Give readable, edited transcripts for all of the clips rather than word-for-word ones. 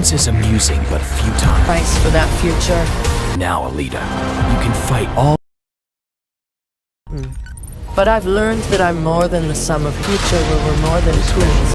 Ignorance is amusing but futile. Price for that future. Now, Alita, you can fight all. But I've learned that I'm more than the sum of future where we're more than twins.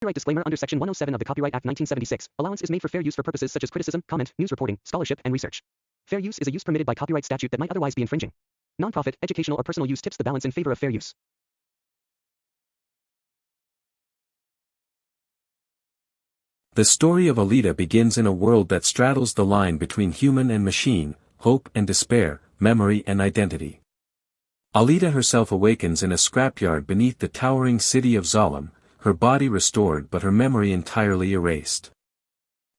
Copyright disclaimer under Section 107 of the Copyright Act 1976. Allowance is made for fair use for purposes such as criticism, comment, news reporting, scholarship, and research. Fair use is a use permitted by copyright statute that might otherwise be infringing. Nonprofit, educational, or personal use tips the balance in favor of fair use. The story of Alita begins in a world that straddles the line between human and machine, hope and despair, memory and identity. Alita herself awakens in a scrapyard beneath the towering city of Zalem, her body restored but her memory entirely erased.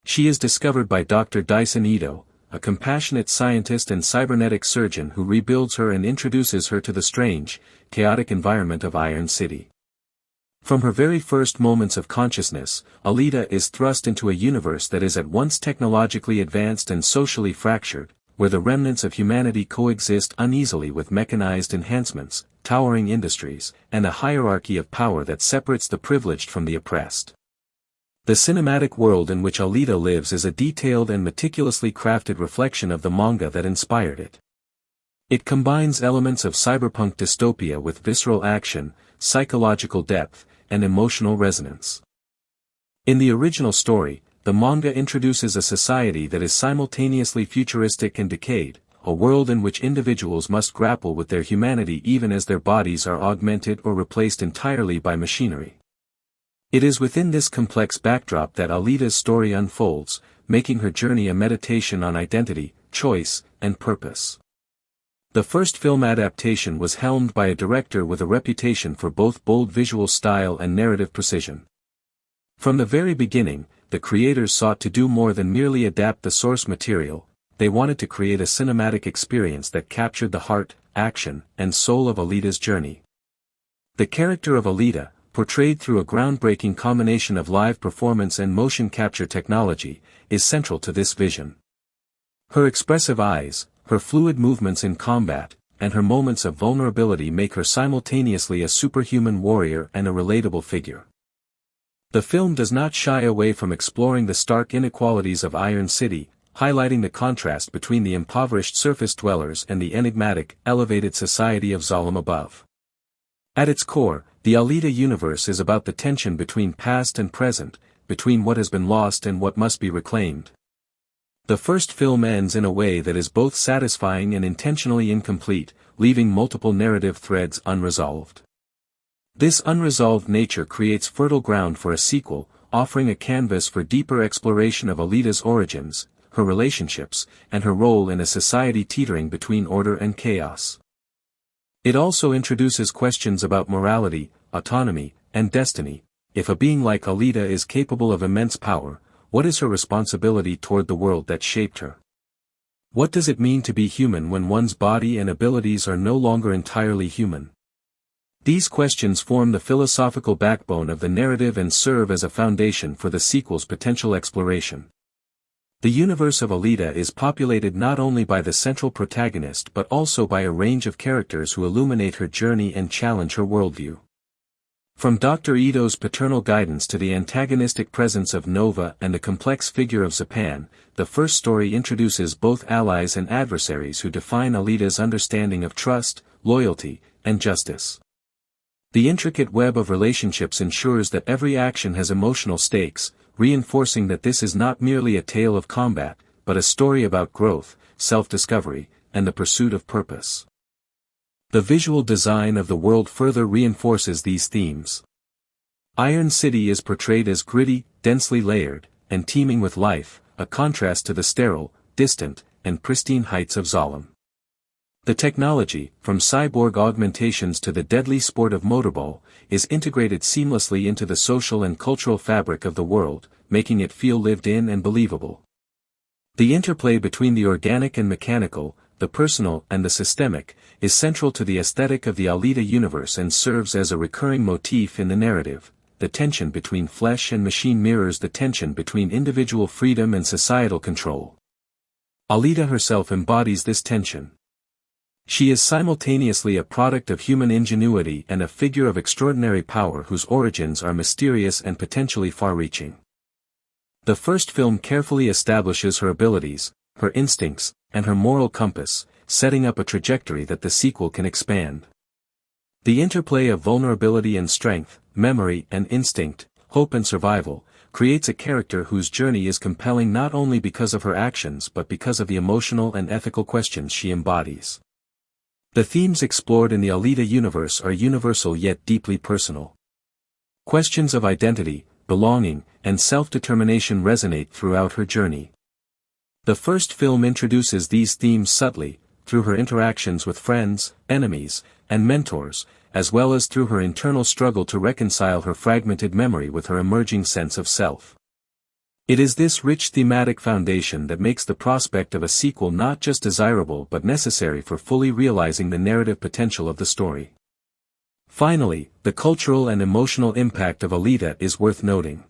She is discovered by Dr. Dyson Ito, a compassionate scientist and cybernetic surgeon who rebuilds her and introduces her to the strange, chaotic environment of Iron City. From her very first moments of consciousness, Alita is thrust into a universe that is at once technologically advanced and socially fractured, where the remnants of humanity coexist uneasily with mechanized enhancements, towering industries, and a hierarchy of power that separates the privileged from the oppressed. The cinematic world in which Alita lives is a detailed and meticulously crafted reflection of the manga that inspired it. It combines elements of cyberpunk dystopia with visceral action, psychological depth, and emotional resonance. In the original story, the manga introduces a society that is simultaneously futuristic and decayed, a world in which individuals must grapple with their humanity even as their bodies are augmented or replaced entirely by machinery. It is within this complex backdrop that Alita's story unfolds, making her journey a meditation on identity, choice, and purpose. The first film adaptation was helmed by a director with a reputation for both bold visual style and narrative precision. From the very beginning, the creators sought to do more than merely adapt the source material. They wanted to create a cinematic experience that captured the heart, action, and soul of Alita's journey. The character of Alita, portrayed through a groundbreaking combination of live performance and motion capture technology, is central to this vision. Her expressive eyes, her fluid movements in combat, and her moments of vulnerability make her simultaneously a superhuman warrior and a relatable figure. The film does not shy away from exploring the stark inequalities of Iron City, highlighting the contrast between the impoverished surface dwellers and the enigmatic, elevated society of Zalem above. At its core, the Alita universe is about the tension between past and present, between what has been lost and what must be reclaimed. The first film ends in a way that is both satisfying and intentionally incomplete, leaving multiple narrative threads unresolved. This unresolved nature creates fertile ground for a sequel, offering a canvas for deeper exploration of Alita's origins, her relationships, and her role in a society teetering between order and chaos. It also introduces questions about morality, autonomy, and destiny. If a being like Alita is capable of immense power, what is her responsibility toward the world that shaped her? What does it mean to be human when one's body and abilities are no longer entirely human? These questions form the philosophical backbone of the narrative and serve as a foundation for the sequel's potential exploration. The universe of Alita is populated not only by the central protagonist but also by a range of characters who illuminate her journey and challenge her worldview. From Dr. Ito's paternal guidance to the antagonistic presence of Nova and the complex figure of Zapan, the first story introduces both allies and adversaries who define Alita's understanding of trust, loyalty, and justice. The intricate web of relationships ensures that every action has emotional stakes, reinforcing that this is not merely a tale of combat, but a story about growth, self-discovery, and the pursuit of purpose. The visual design of the world further reinforces these themes. Iron City is portrayed as gritty, densely layered, and teeming with life, a contrast to the sterile, distant, and pristine heights of Zalem. The technology, from cyborg augmentations to the deadly sport of motorball, is integrated seamlessly into the social and cultural fabric of the world, making it feel lived in and believable. The interplay between the organic and mechanical, the personal and the systemic, is central to the aesthetic of the Alita universe and serves as a recurring motif in the narrative. The tension between flesh and machine mirrors the tension between individual freedom and societal control. Alita herself embodies this tension. She is simultaneously a product of human ingenuity and a figure of extraordinary power whose origins are mysterious and potentially far-reaching. The first film carefully establishes her abilities, her instincts, and her moral compass, setting up a trajectory that the sequel can expand. The interplay of vulnerability and strength, memory and instinct, hope and survival, creates a character whose journey is compelling not only because of her actions but because of the emotional and ethical questions she embodies. The themes explored in the Alita universe are universal yet deeply personal. Questions of identity, belonging, and self-determination resonate throughout her journey. The first film introduces these themes subtly, through her interactions with friends, enemies, and mentors, as well as through her internal struggle to reconcile her fragmented memory with her emerging sense of self. It is this rich thematic foundation that makes the prospect of a sequel not just desirable but necessary for fully realizing the narrative potential of the story. Finally, the cultural and emotional impact of Alita is worth noting.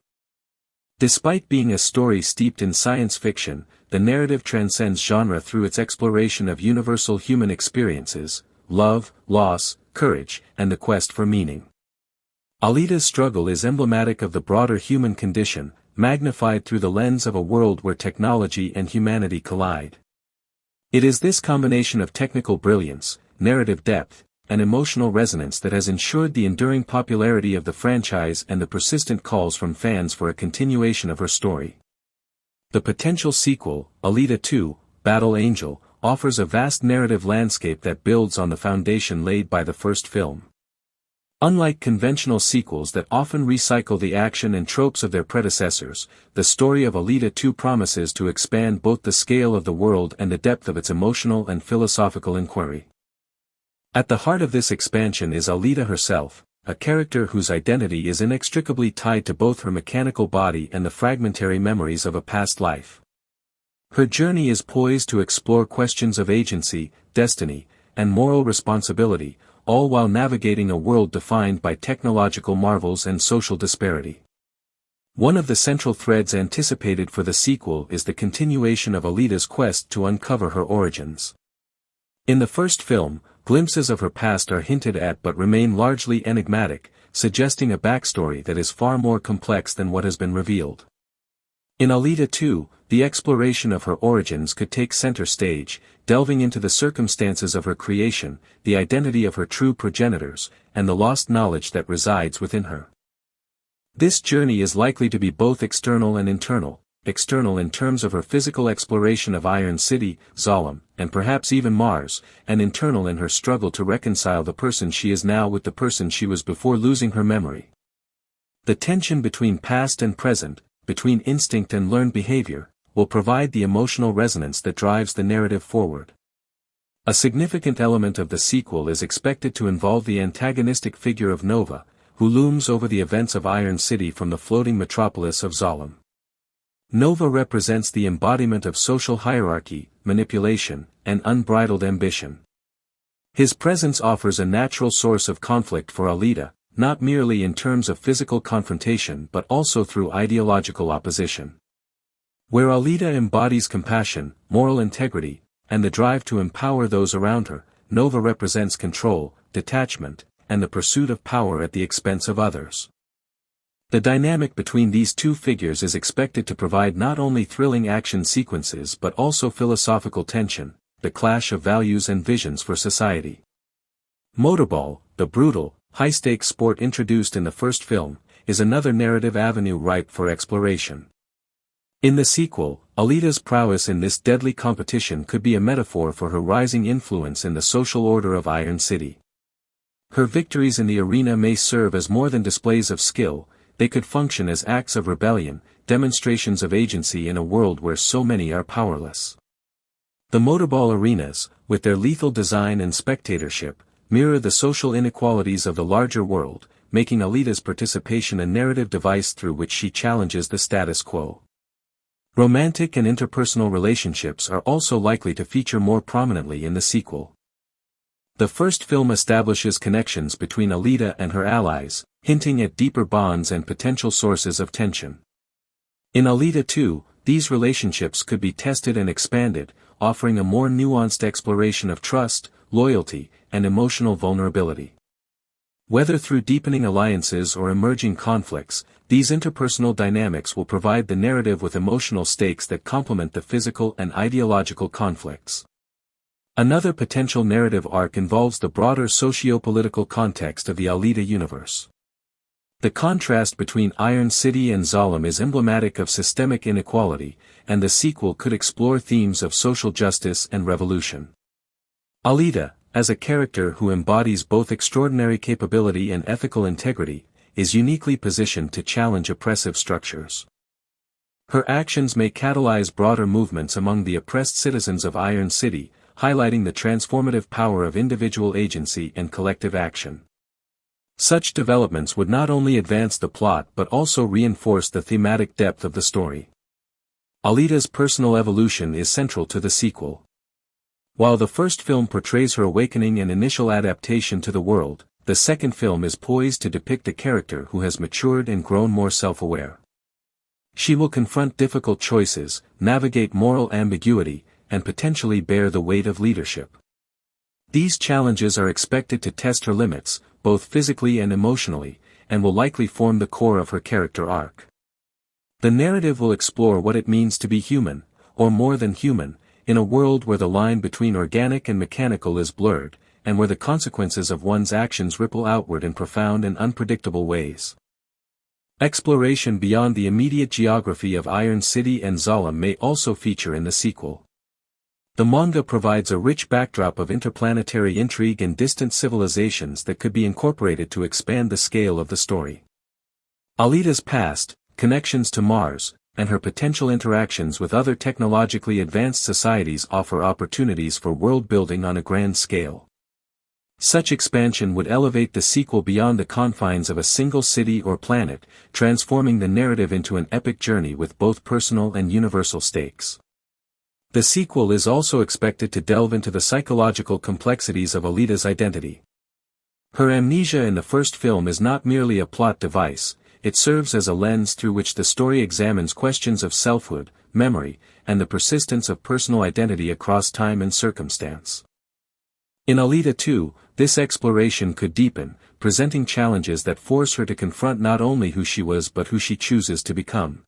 Despite being a story steeped in science fiction, the narrative transcends genre through its exploration of universal human experiences, love, loss, courage, and the quest for meaning. Alita's struggle is emblematic of the broader human condition, magnified through the lens of a world where technology and humanity collide. It is this combination of technical brilliance, narrative depth, and emotional resonance that has ensured the enduring popularity of the franchise and the persistent calls from fans for a continuation of her story. The potential sequel, Alita 2, Battle Angel, offers a vast narrative landscape that builds on the foundation laid by the first film. Unlike conventional sequels that often recycle the action and tropes of their predecessors, the story of Alita 2 promises to expand both the scale of the world and the depth of its emotional and philosophical inquiry. At the heart of this expansion is Alita herself, a character whose identity is inextricably tied to both her mechanical body and the fragmentary memories of a past life. Her journey is poised to explore questions of agency, destiny, and moral responsibility, all while navigating a world defined by technological marvels and social disparity. One of the central threads anticipated for the sequel is the continuation of Alita's quest to uncover her origins. In the first film, glimpses of her past are hinted at but remain largely enigmatic, suggesting a backstory that is far more complex than what has been revealed. In Alita 2, the exploration of her origins could take center stage, delving into the circumstances of her creation, the identity of her true progenitors, and the lost knowledge that resides within her. This journey is likely to be both external and internal in terms of her physical exploration of Iron City, Zalem, and perhaps even Mars, and internal in her struggle to reconcile the person she is now with the person she was before losing her memory. The tension between past and present, between instinct and learned behavior, will provide the emotional resonance that drives the narrative forward. A significant element of the sequel is expected to involve the antagonistic figure of Nova, who looms over the events of Iron City from the floating metropolis of Zalem. Nova represents the embodiment of social hierarchy, manipulation, and unbridled ambition. His presence offers a natural source of conflict for Alita, not merely in terms of physical confrontation but also through ideological opposition. Where Alita embodies compassion, moral integrity, and the drive to empower those around her, Nova represents control, detachment, and the pursuit of power at the expense of others. The dynamic between these two figures is expected to provide not only thrilling action sequences but also philosophical tension, the clash of values and visions for society. Motorball, the brutal, high-stakes sport introduced in the first film, is another narrative avenue ripe for exploration. In the sequel, Alita's prowess in this deadly competition could be a metaphor for her rising influence in the social order of Iron City. Her victories in the arena may serve as more than displays of skill, they could function as acts of rebellion, demonstrations of agency in a world where so many are powerless. The motorball arenas, with their lethal design and spectatorship, mirror the social inequalities of the larger world, making Alita's participation a narrative device through which she challenges the status quo. Romantic and interpersonal relationships are also likely to feature more prominently in the sequel. The first film establishes connections between Alita and her allies, hinting at deeper bonds and potential sources of tension. In Alita 2, these relationships could be tested and expanded, offering a more nuanced exploration of trust, loyalty, and emotional vulnerability. Whether through deepening alliances or emerging conflicts, these interpersonal dynamics will provide the narrative with emotional stakes that complement the physical and ideological conflicts. Another potential narrative arc involves the broader socio-political context of the Alita universe. The contrast between Iron City and Zalem is emblematic of systemic inequality, and the sequel could explore themes of social justice and revolution. Alita, as a character who embodies both extraordinary capability and ethical integrity, is uniquely positioned to challenge oppressive structures. Her actions may catalyze broader movements among the oppressed citizens of Iron City, highlighting the transformative power of individual agency and collective action. Such developments would not only advance the plot but also reinforce the thematic depth of the story. Alita's personal evolution is central to the sequel. While the first film portrays her awakening and initial adaptation to the world, the second film is poised to depict a character who has matured and grown more self-aware. She will confront difficult choices, navigate moral ambiguity, and potentially bear the weight of leadership. These challenges are expected to test her limits, both physically and emotionally, and will likely form the core of her character arc. The narrative will explore what it means to be human, or more than human, in a world where the line between organic and mechanical is blurred, and where the consequences of one's actions ripple outward in profound and unpredictable ways. Exploration beyond the immediate geography of Iron City and Zalem may also feature in the sequel. The manga provides a rich backdrop of interplanetary intrigue and distant civilizations that could be incorporated to expand the scale of the story. Alita's past, connections to Mars, and her potential interactions with other technologically advanced societies offer opportunities for world-building on a grand scale. Such expansion would elevate the sequel beyond the confines of a single city or planet, transforming the narrative into an epic journey with both personal and universal stakes. The sequel is also expected to delve into the psychological complexities of Alita's identity. Her amnesia in the first film is not merely a plot device, it serves as a lens through which the story examines questions of selfhood, memory, and the persistence of personal identity across time and circumstance. In Alita 2, this exploration could deepen, presenting challenges that force her to confront not only who she was but who she chooses to become.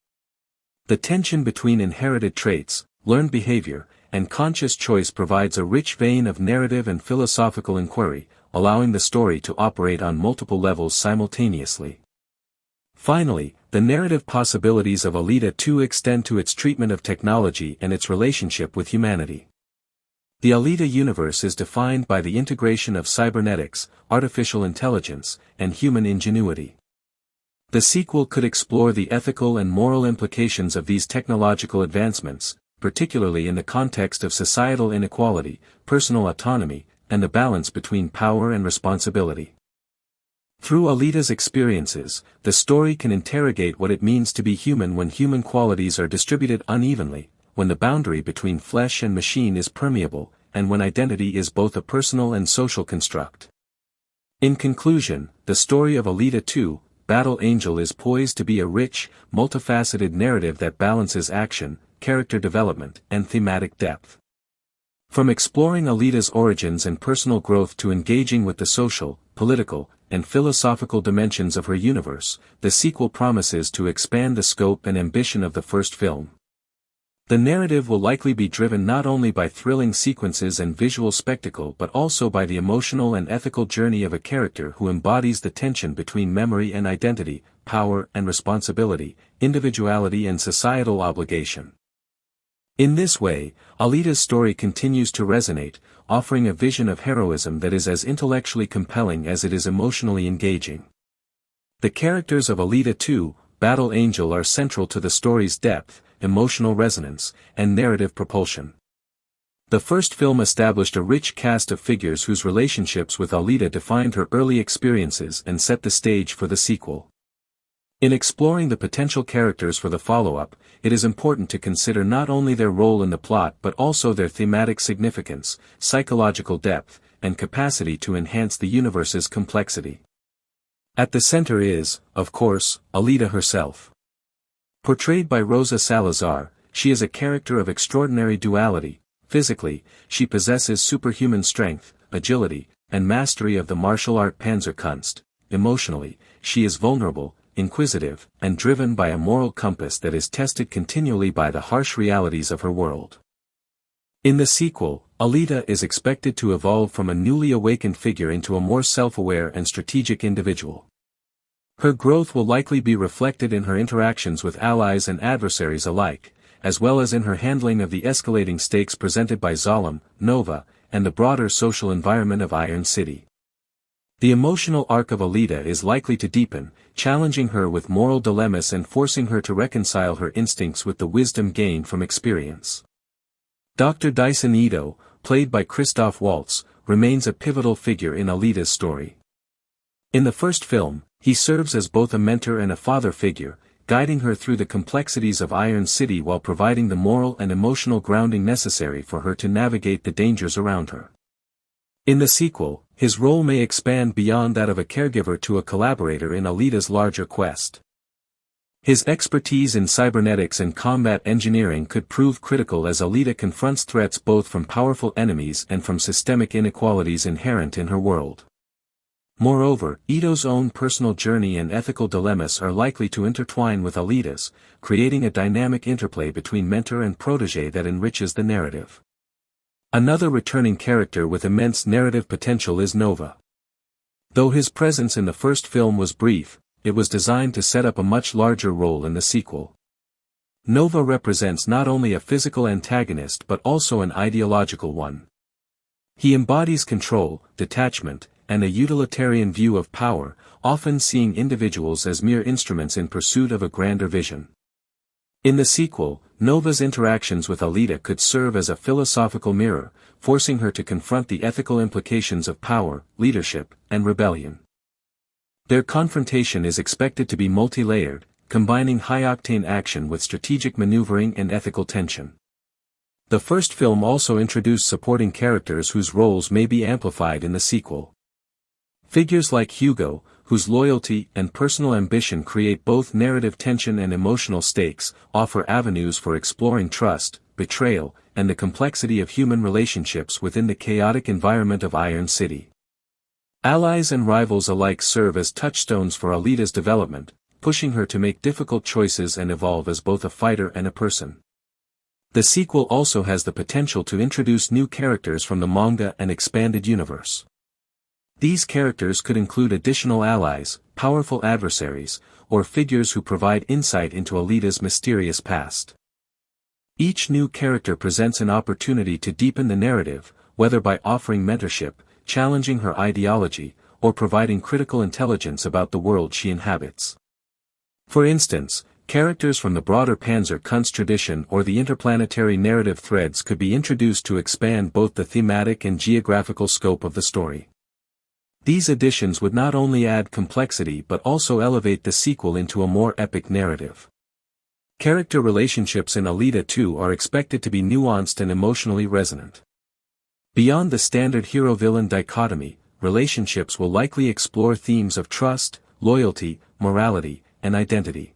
The tension between inherited traits, learned behavior, and conscious choice provides a rich vein of narrative and philosophical inquiry, allowing the story to operate on multiple levels simultaneously. Finally, the narrative possibilities of Alita 2 extend to its treatment of technology and its relationship with humanity. The Alita universe is defined by the integration of cybernetics, artificial intelligence, and human ingenuity. The sequel could explore the ethical and moral implications of these technological advancements, particularly in the context of societal inequality, personal autonomy, and the balance between power and responsibility. Through Alita's experiences, the story can interrogate what it means to be human when human qualities are distributed unevenly, when the boundary between flesh and machine is permeable, and when identity is both a personal and social construct. In conclusion, the story of Alita 2, Battle Angel is poised to be a rich, multifaceted narrative that balances action, character development, and thematic depth. From exploring Alita's origins and personal growth to engaging with the social, political, and philosophical dimensions of her universe, the sequel promises to expand the scope and ambition of the first film. The narrative will likely be driven not only by thrilling sequences and visual spectacle but also by the emotional and ethical journey of a character who embodies the tension between memory and identity, power and responsibility, individuality and societal obligation. In this way, Alita's story continues to resonate, offering a vision of heroism that is as intellectually compelling as it is emotionally engaging. The characters of Alita 2, Battle Angel are central to the story's depth, emotional resonance, and narrative propulsion. The first film established a rich cast of figures whose relationships with Alita defined her early experiences and set the stage for the sequel. In exploring the potential characters for the follow-up, it is important to consider not only their role in the plot but also their thematic significance, psychological depth, and capacity to enhance the universe's complexity. At the center is, of course, Alita herself. Portrayed by Rosa Salazar, she is a character of extraordinary duality. Physically, she possesses superhuman strength, agility, and mastery of the martial art Panzerkunst. Emotionally, she is vulnerable, inquisitive, and driven by a moral compass that is tested continually by the harsh realities of her world. In the sequel, Alita is expected to evolve from a newly awakened figure into a more self-aware and strategic individual. Her growth will likely be reflected in her interactions with allies and adversaries alike, as well as in her handling of the escalating stakes presented by Zalem, Nova, and the broader social environment of Iron City. The emotional arc of Alita is likely to deepen, challenging her with moral dilemmas and forcing her to reconcile her instincts with the wisdom gained from experience. Dr. Dyson Ito, played by Christoph Waltz, remains a pivotal figure in Alita's story. In the first film, he serves as both a mentor and a father figure, guiding her through the complexities of Iron City while providing the moral and emotional grounding necessary for her to navigate the dangers around her. In the sequel, his role may expand beyond that of a caregiver to a collaborator in Alita's larger quest. His expertise in cybernetics and combat engineering could prove critical as Alita confronts threats both from powerful enemies and from systemic inequalities inherent in her world. Moreover, Ito's own personal journey and ethical dilemmas are likely to intertwine with Alita's, creating a dynamic interplay between mentor and protege that enriches the narrative. Another returning character with immense narrative potential is Nova. Though his presence in the first film was brief, it was designed to set up a much larger role in the sequel. Nova represents not only a physical antagonist but also an ideological one. He embodies control, detachment, and a utilitarian view of power, often seeing individuals as mere instruments in pursuit of a grander vision. In the sequel, Nova's interactions with Alita could serve as a philosophical mirror, forcing her to confront the ethical implications of power, leadership, and rebellion. Their confrontation is expected to be multi-layered, combining high-octane action with strategic maneuvering and ethical tension. The first film also introduced supporting characters whose roles may be amplified in the sequel. Figures like Hugo, whose loyalty and personal ambition create both narrative tension and emotional stakes, offer avenues for exploring trust, betrayal, and the complexity of human relationships within the chaotic environment of Iron City. Allies and rivals alike serve as touchstones for Alita's development, pushing her to make difficult choices and evolve as both a fighter and a person. The sequel also has the potential to introduce new characters from the manga and expanded universe. These characters could include additional allies, powerful adversaries, or figures who provide insight into Alita's mysterious past. Each new character presents an opportunity to deepen the narrative, whether by offering mentorship, challenging her ideology, or providing critical intelligence about the world she inhabits. For instance, characters from the broader Panzer-Kunst tradition or the interplanetary narrative threads could be introduced to expand both the thematic and geographical scope of the story. These additions would not only add complexity but also elevate the sequel into a more epic narrative. Character relationships in Alita 2 are expected to be nuanced and emotionally resonant. Beyond the standard hero-villain dichotomy, relationships will likely explore themes of trust, loyalty, morality, and identity.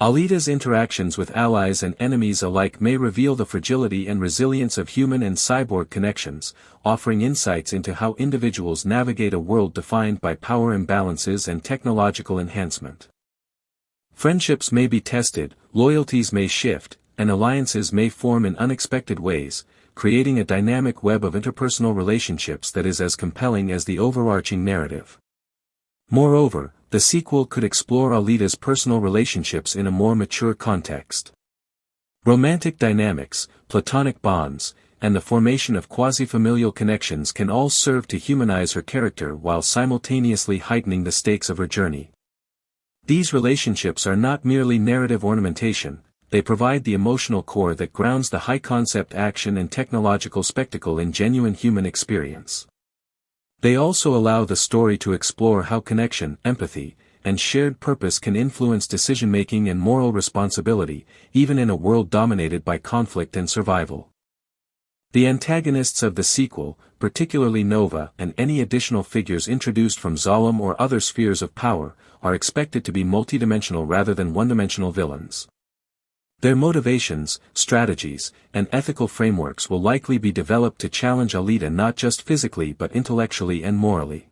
Alita's interactions with allies and enemies alike may reveal the fragility and resilience of human and cyborg connections, offering insights into how individuals navigate a world defined by power imbalances and technological enhancement. Friendships may be tested, loyalties may shift, and alliances may form in unexpected ways, creating a dynamic web of interpersonal relationships that is as compelling as the overarching narrative. Moreover, the sequel could explore Alita's personal relationships in a more mature context. Romantic dynamics, platonic bonds, and the formation of quasi-familial connections can all serve to humanize her character while simultaneously heightening the stakes of her journey. These relationships are not merely narrative ornamentation, they provide the emotional core that grounds the high-concept action and technological spectacle in genuine human experience. They also allow the story to explore how connection, empathy, and shared purpose can influence decision-making and moral responsibility, even in a world dominated by conflict and survival. The antagonists of the sequel, particularly Nova and any additional figures introduced from Zalem or other spheres of power, are expected to be multidimensional rather than one-dimensional villains. Their motivations, strategies, and ethical frameworks will likely be developed to challenge Alita not just physically but intellectually and morally.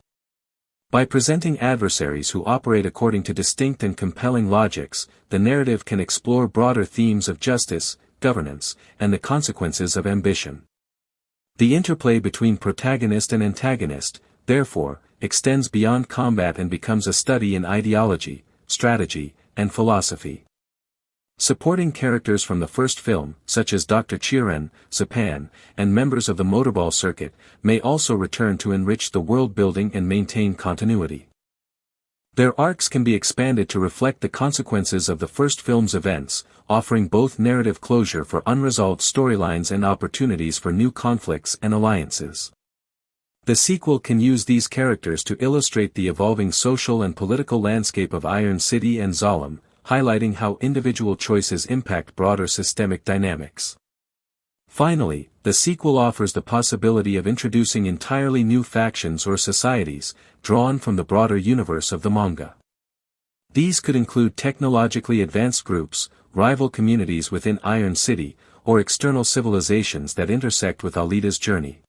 By presenting adversaries who operate according to distinct and compelling logics, the narrative can explore broader themes of justice, governance, and the consequences of ambition. The interplay between protagonist and antagonist, therefore, extends beyond combat and becomes a study in ideology, strategy, and philosophy. Supporting characters from the first film, such as Dr. Chiron, Zapan, and members of the motorball circuit, may also return to enrich the world building and maintain continuity. Their arcs can be expanded to reflect the consequences of the first film's events, offering both narrative closure for unresolved storylines and opportunities for new conflicts and alliances. The sequel can use these characters to illustrate the evolving social and political landscape of Iron City and Zalem, highlighting how individual choices impact broader systemic dynamics. Finally, the sequel offers the possibility of introducing entirely new factions or societies, drawn from the broader universe of the manga. These could include technologically advanced groups, rival communities within Iron City, or external civilizations that intersect with Alita's journey.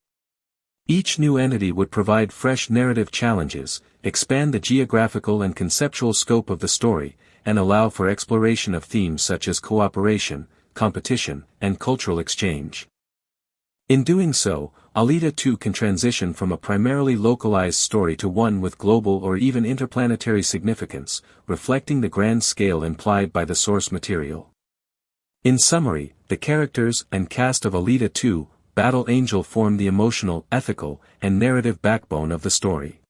Each new entity would provide fresh narrative challenges, expand the geographical and conceptual scope of the story, and allow for exploration of themes such as cooperation, competition, and cultural exchange. In doing so, Alita 2 can transition from a primarily localized story to one with global or even interplanetary significance, reflecting the grand scale implied by the source material. In summary, the characters and cast of Alita 2, Battle Angel form the emotional, ethical, and narrative backbone of the story.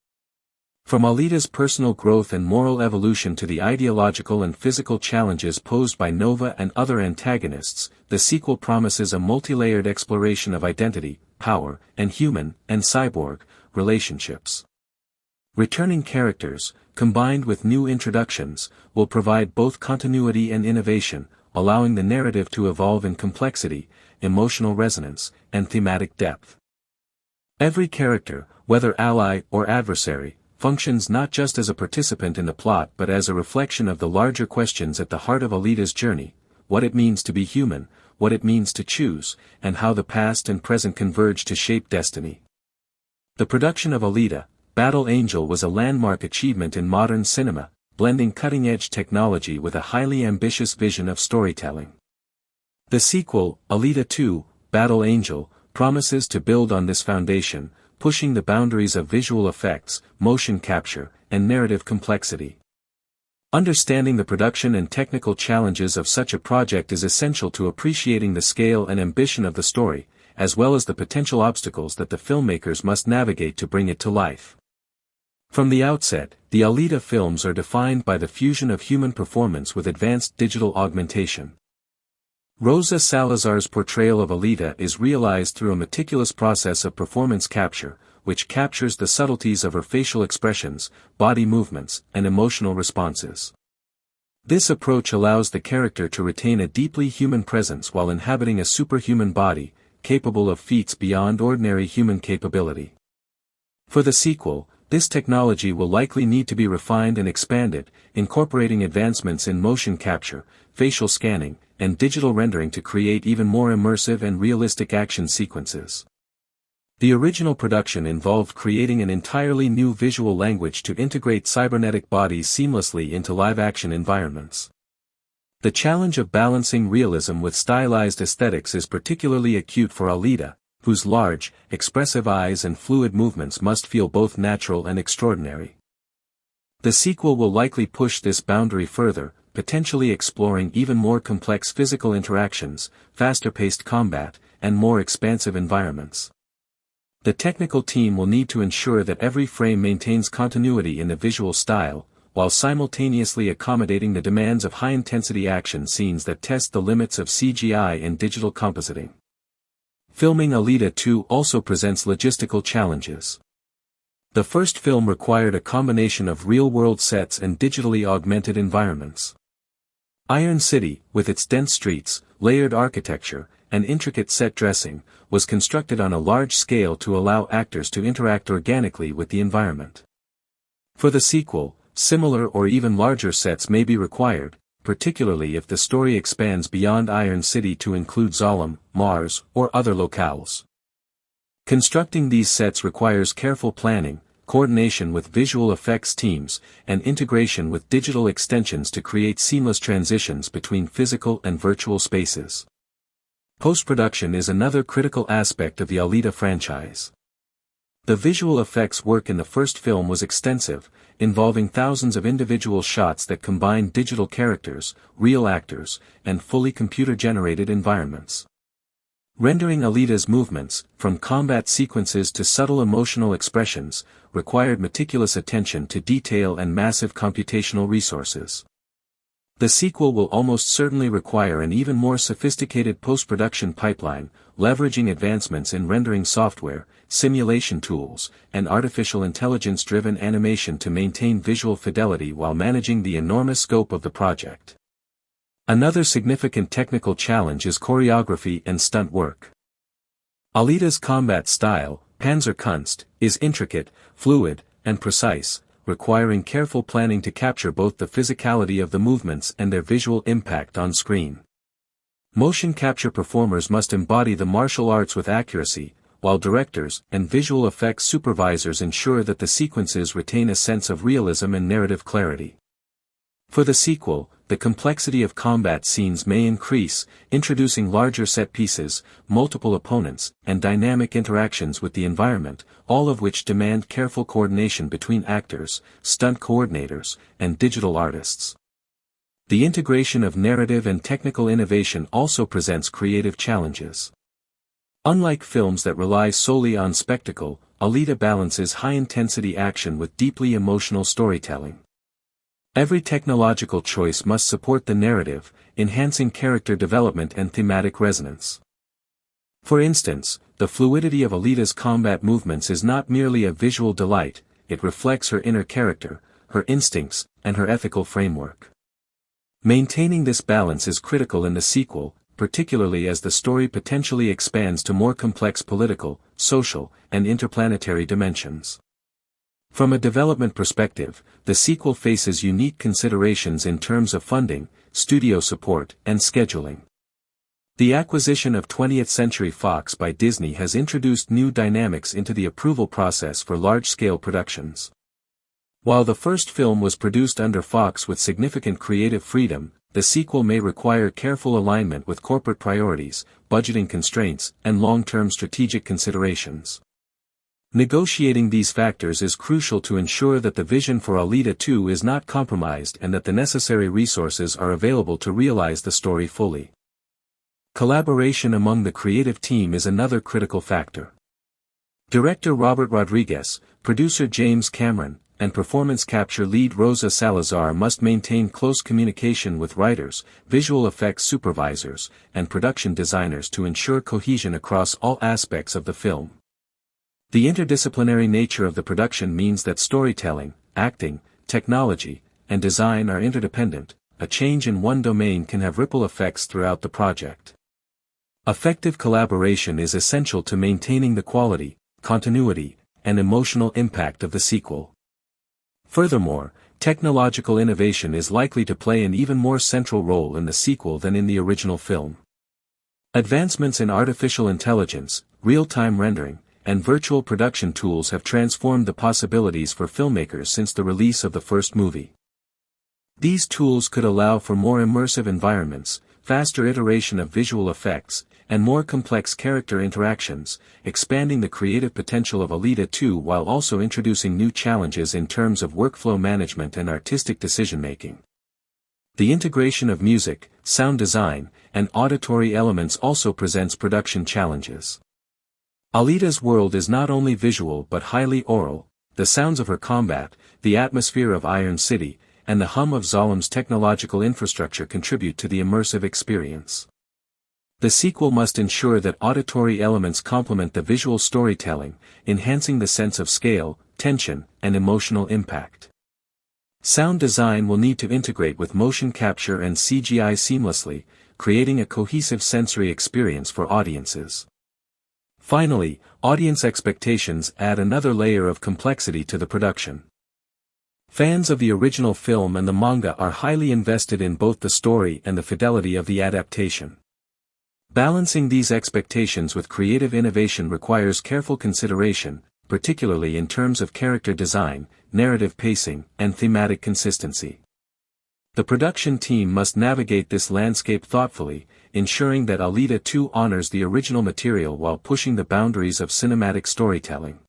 From Alita's personal growth and moral evolution to the ideological and physical challenges posed by Nova and other antagonists, the sequel promises a multi-layered exploration of identity, power, and human and cyborg relationships. Returning characters, combined with new introductions, will provide both continuity and innovation, allowing the narrative to evolve in complexity, emotional resonance, and thematic depth. Every character, whether ally or adversary, functions not just as a participant in the plot but as a reflection of the larger questions at the heart of Alita's journey: what it means to be human, what it means to choose, and how the past and present converge to shape destiny. The production of Alita, Battle Angel was a landmark achievement in modern cinema, blending cutting-edge technology with a highly ambitious vision of storytelling. The sequel, Alita 2, Battle Angel, promises to build on this foundation, pushing the boundaries of visual effects, motion capture, and narrative complexity. Understanding the production and technical challenges of such a project is essential to appreciating the scale and ambition of the story, as well as the potential obstacles that the filmmakers must navigate to bring it to life. From the outset, the Alita films are defined by the fusion of human performance with advanced digital augmentation. Rosa Salazar's portrayal of Alita is realized through a meticulous process of performance capture, which captures the subtleties of her facial expressions, body movements, and emotional responses. This approach allows the character to retain a deeply human presence while inhabiting a superhuman body, capable of feats beyond ordinary human capability. For the sequel, this technology will likely need to be refined and expanded, incorporating advancements in motion capture, facial scanning, and digital rendering to create even more immersive and realistic action sequences. The original production involved creating an entirely new visual language to integrate cybernetic bodies seamlessly into live-action environments. The challenge of balancing realism with stylized aesthetics is particularly acute for Alita, whose large, expressive eyes and fluid movements must feel both natural and extraordinary. The sequel will likely push this boundary further, potentially exploring even more complex physical interactions, faster-paced combat, and more expansive environments. The technical team will need to ensure that every frame maintains continuity in the visual style, while simultaneously accommodating the demands of high-intensity action scenes that test the limits of CGI and digital compositing. Filming Alita 2 also presents logistical challenges. The first film required a combination of real-world sets and digitally augmented environments. Iron City, with its dense streets, layered architecture, and intricate set dressing, was constructed on a large scale to allow actors to interact organically with the environment. For the sequel, similar or even larger sets may be required, particularly if the story expands beyond Iron City to include Zalem, Mars, or other locales. Constructing these sets requires careful planning, coordination with visual effects teams, and integration with digital extensions to create seamless transitions between physical and virtual spaces. Post-production is another critical aspect of the Alita franchise. The visual effects work in the first film was extensive, involving thousands of individual shots that combined digital characters, real actors, and fully computer-generated environments. Rendering Alita's movements, from combat sequences to subtle emotional expressions, required meticulous attention to detail and massive computational resources. The sequel will almost certainly require an even more sophisticated post-production pipeline, leveraging advancements in rendering software, simulation tools, and artificial intelligence-driven animation to maintain visual fidelity while managing the enormous scope of the project. Another significant technical challenge is choreography and stunt work. Alita's combat style, Panzerkunst, is intricate, fluid, and precise, requiring careful planning to capture both the physicality of the movements and their visual impact on screen. Motion capture performers must embody the martial arts with accuracy, while directors and visual effects supervisors ensure that the sequences retain a sense of realism and narrative clarity. For the sequel, the complexity of combat scenes may increase, introducing larger set pieces, multiple opponents, and dynamic interactions with the environment, all of which demand careful coordination between actors, stunt coordinators, and digital artists. The integration of narrative and technical innovation also presents creative challenges. Unlike films that rely solely on spectacle, Alita balances high-intensity action with deeply emotional storytelling. Every technological choice must support the narrative, enhancing character development and thematic resonance. For instance, the fluidity of Alita's combat movements is not merely a visual delight, it reflects her inner character, her instincts, and her ethical framework. Maintaining this balance is critical in the sequel, particularly as the story potentially expands to more complex political, social, and interplanetary dimensions. From a development perspective, the sequel faces unique considerations in terms of funding, studio support, and scheduling. The acquisition of 20th Century Fox by Disney has introduced new dynamics into the approval process for large-scale productions. While the first film was produced under Fox with significant creative freedom, the sequel may require careful alignment with corporate priorities, budgeting constraints, and long-term strategic considerations. Negotiating these factors is crucial to ensure that the vision for Alita 2 is not compromised and that the necessary resources are available to realize the story fully. Collaboration among the creative team is another critical factor. Director Robert Rodriguez, producer James Cameron, and performance capture lead Rosa Salazar must maintain close communication with writers, visual effects supervisors, and production designers to ensure cohesion across all aspects of the film. The interdisciplinary nature of the production means that storytelling, acting, technology, and design are interdependent. A change in one domain can have ripple effects throughout the project. Effective collaboration is essential to maintaining the quality, continuity, and emotional impact of the sequel. Furthermore, technological innovation is likely to play an even more central role in the sequel than in the original film. Advancements in artificial intelligence, real-time rendering, and virtual production tools have transformed the possibilities for filmmakers since the release of the first movie. These tools could allow for more immersive environments, faster iteration of visual effects, and more complex character interactions, expanding the creative potential of Alita 2 while also introducing new challenges in terms of workflow management and artistic decision-making. The integration of music, sound design, and auditory elements also presents production challenges. Alita's world is not only visual but highly aural. The sounds of her combat, the atmosphere of Iron City, and the hum of Zolom's technological infrastructure contribute to the immersive experience. The sequel must ensure that auditory elements complement the visual storytelling, enhancing the sense of scale, tension, and emotional impact. Sound design will need to integrate with motion capture and CGI seamlessly, creating a cohesive sensory experience for audiences. Finally, audience expectations add another layer of complexity to the production. Fans of the original film and the manga are highly invested in both the story and the fidelity of the adaptation. Balancing these expectations with creative innovation requires careful consideration, particularly in terms of character design, narrative pacing, and thematic consistency. The production team must navigate this landscape thoughtfully, ensuring that Alita 2 honors the original material while pushing the boundaries of cinematic storytelling.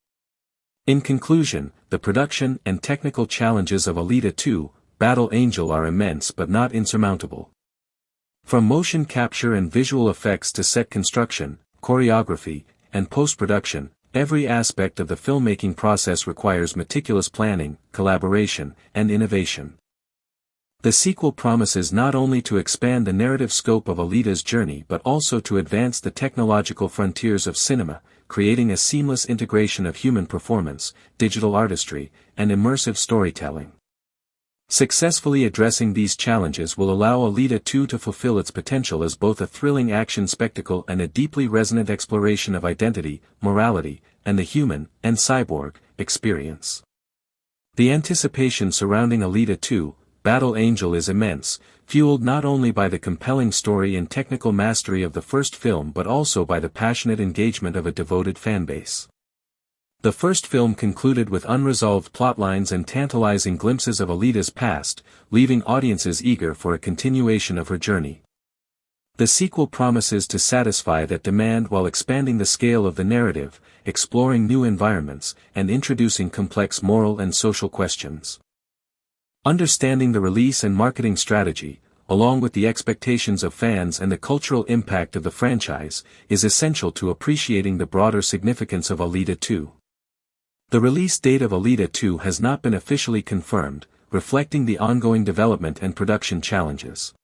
In conclusion, the production and technical challenges of Alita 2, Battle Angel are immense but not insurmountable. From motion capture and visual effects to set construction, choreography, and post-production, every aspect of the filmmaking process requires meticulous planning, collaboration, and innovation. The sequel promises not only to expand the narrative scope of Alita's journey but also to advance the technological frontiers of cinema, creating a seamless integration of human performance, digital artistry, and immersive storytelling. Successfully addressing these challenges will allow Alita 2 to fulfill its potential as both a thrilling action spectacle and a deeply resonant exploration of identity, morality, and the human, and cyborg, experience. The anticipation surrounding Alita 2, Battle Angel is immense, fueled not only by the compelling story and technical mastery of the first film but also by the passionate engagement of a devoted fanbase. The first film concluded with unresolved plotlines and tantalizing glimpses of Alita's past, leaving audiences eager for a continuation of her journey. The sequel promises to satisfy that demand while expanding the scale of the narrative, exploring new environments, and introducing complex moral and social questions. Understanding the release and marketing strategy, along with the expectations of fans and the cultural impact of the franchise, is essential to appreciating the broader significance of Alita 2. The release date of Alita 2 has not been officially confirmed, reflecting the ongoing development and production challenges.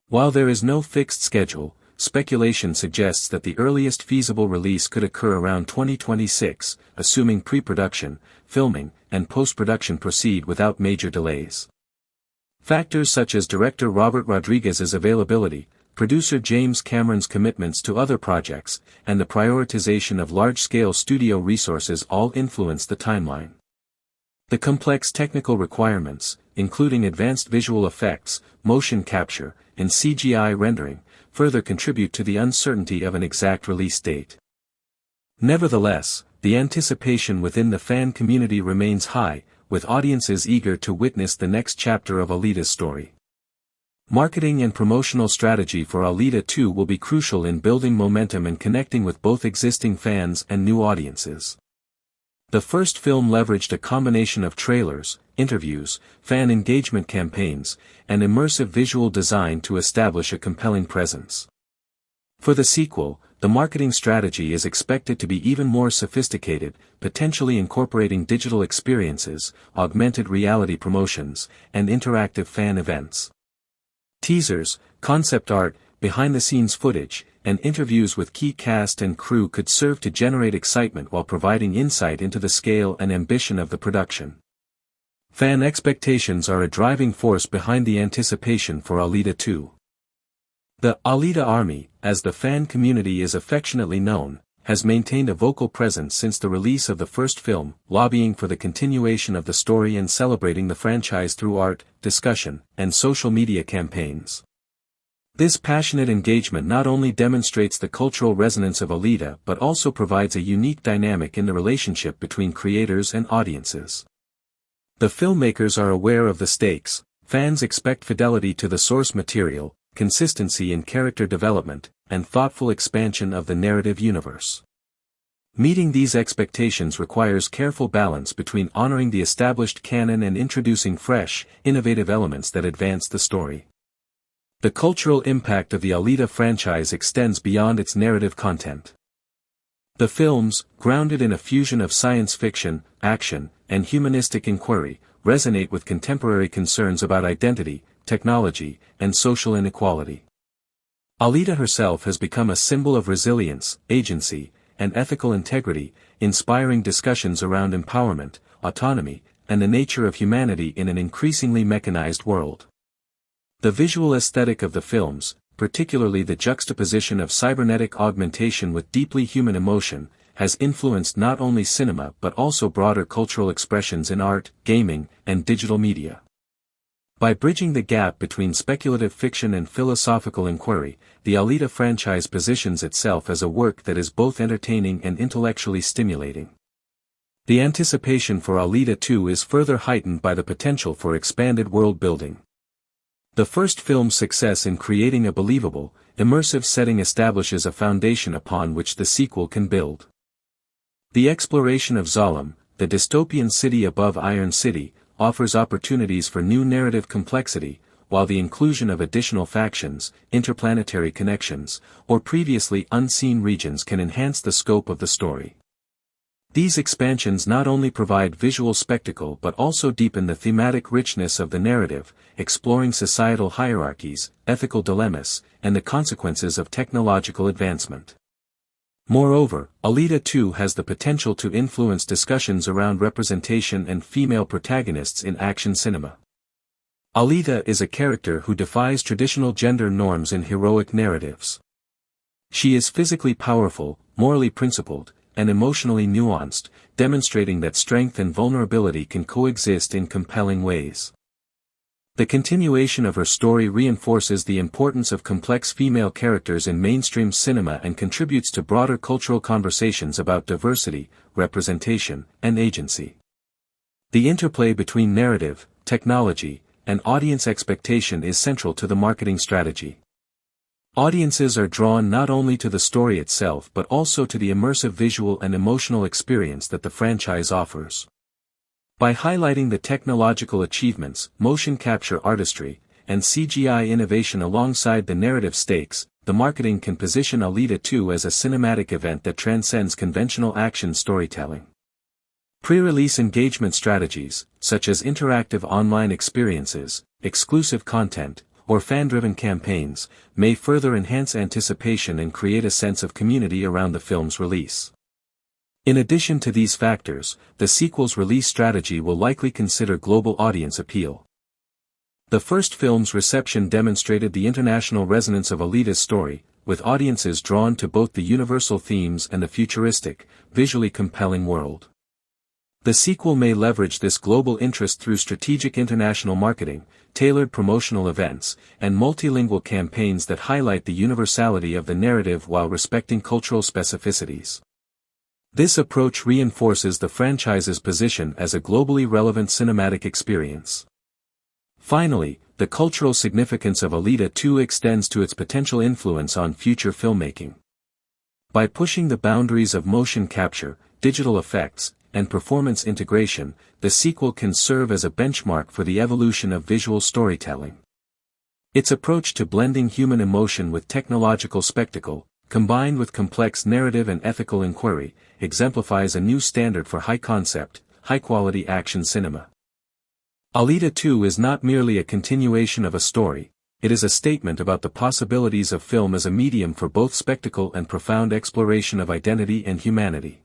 While there is no fixed schedule, speculation suggests that the earliest feasible release could occur around 2026, assuming pre-production, filming, and post-production proceed without major delays. Factors such as director Robert Rodriguez's availability, producer James Cameron's commitments to other projects, and the prioritization of large-scale studio resources all influence the timeline. The complex technical requirements, including advanced visual effects, motion capture, and CGI rendering, further contribute to the uncertainty of an exact release date. Nevertheless, the anticipation within the fan community remains high, with audiences eager to witness the next chapter of Alita's story. Marketing and promotional strategy for Alita 2 will be crucial in building momentum and connecting with both existing fans and new audiences. The first film leveraged a combination of trailers, interviews, fan engagement campaigns, and immersive visual design to establish a compelling presence. For the sequel, the marketing strategy is expected to be even more sophisticated, potentially incorporating digital experiences, augmented reality promotions, and interactive fan events. Teasers, concept art, behind-the-scenes footage, and interviews with key cast and crew could serve to generate excitement while providing insight into the scale and ambition of the production. Fan expectations are a driving force behind the anticipation for Alita 2. The Alita Army, as the fan community is affectionately known, has maintained a vocal presence since the release of the first film, lobbying for the continuation of the story and celebrating the franchise through art, discussion, and social media campaigns. This passionate engagement not only demonstrates the cultural resonance of Alita but also provides a unique dynamic in the relationship between creators and audiences. The filmmakers are aware of the stakes, fans expect fidelity to the source material, consistency in character development, and thoughtful expansion of the narrative universe. Meeting these expectations requires careful balance between honoring the established canon and introducing fresh, innovative elements that advance the story. The cultural impact of the Alita franchise extends beyond its narrative content. The films, grounded in a fusion of science fiction, action, and humanistic inquiry, resonate with contemporary concerns about identity, technology, and social inequality. Alita herself has become a symbol of resilience, agency, and ethical integrity, inspiring discussions around empowerment, autonomy, and the nature of humanity in an increasingly mechanized world. The visual aesthetic of the films, particularly the juxtaposition of cybernetic augmentation with deeply human emotion, has influenced not only cinema but also broader cultural expressions in art, gaming, and digital media. By bridging the gap between speculative fiction and philosophical inquiry, the Alita franchise positions itself as a work that is both entertaining and intellectually stimulating. The anticipation for Alita 2 is further heightened by the potential for expanded world building. The first film's success in creating a believable, immersive setting establishes a foundation upon which the sequel can build. The exploration of Zalem, the dystopian city above Iron City, offers opportunities for new narrative complexity, while the inclusion of additional factions, interplanetary connections, or previously unseen regions can enhance the scope of the story. These expansions not only provide visual spectacle but also deepen the thematic richness of the narrative, exploring societal hierarchies, ethical dilemmas, and the consequences of technological advancement. Moreover, Alita 2 has the potential to influence discussions around representation and female protagonists in action cinema. Alita is a character who defies traditional gender norms in heroic narratives. She is physically powerful, morally principled, and emotionally nuanced, demonstrating that strength and vulnerability can coexist in compelling ways. The continuation of her story reinforces the importance of complex female characters in mainstream cinema and contributes to broader cultural conversations about diversity, representation, and agency. The interplay between narrative, technology, and audience expectation is central to the marketing strategy. Audiences are drawn not only to the story itself but also to the immersive visual and emotional experience that the franchise offers. By highlighting the technological achievements, motion capture artistry, and CGI innovation alongside the narrative stakes, the marketing can position Alita 2 as a cinematic event that transcends conventional action storytelling. Pre-release engagement strategies, such as interactive online experiences, exclusive content, or fan-driven campaigns, may further enhance anticipation and create a sense of community around the film's release. In addition to these factors, the sequel's release strategy will likely consider global audience appeal. The first film's reception demonstrated the international resonance of Alita's story, with audiences drawn to both the universal themes and the futuristic, visually compelling world. The sequel may leverage this global interest through strategic international marketing, tailored promotional events, and multilingual campaigns that highlight the universality of the narrative while respecting cultural specificities. This approach reinforces the franchise's position as a globally relevant cinematic experience. Finally, the cultural significance of Alita 2 extends to its potential influence on future filmmaking. By pushing the boundaries of motion capture, digital effects, and performance integration, the sequel can serve as a benchmark for the evolution of visual storytelling. Its approach to blending human emotion with technological spectacle, combined with complex narrative and ethical inquiry, exemplifies a new standard for high-concept, high-quality action cinema. Alita 2 is not merely a continuation of a story, it is a statement about the possibilities of film as a medium for both spectacle and profound exploration of identity and humanity.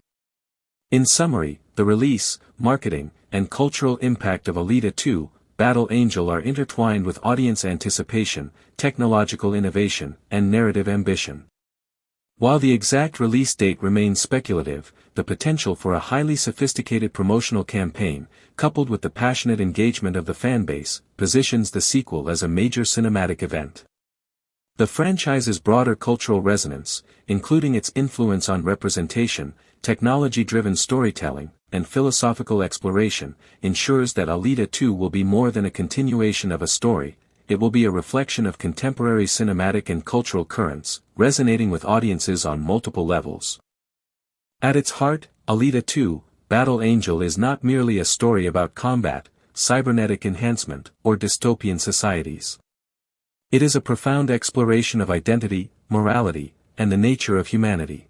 In summary, the release, marketing, and cultural impact of Alita 2, Battle Angel are intertwined with audience anticipation, technological innovation, and narrative ambition. While the exact release date remains speculative, the potential for a highly sophisticated promotional campaign, coupled with the passionate engagement of the fanbase, positions the sequel as a major cinematic event. The franchise's broader cultural resonance, including its influence on representation, technology-driven storytelling, and philosophical exploration, ensures that Alita 2 will be more than a continuation of a story, it will be a reflection of contemporary cinematic and cultural currents, resonating with audiences on multiple levels. At its heart, Alita 2, Battle Angel is not merely a story about combat, cybernetic enhancement, or dystopian societies. It is a profound exploration of identity, morality, and the nature of humanity.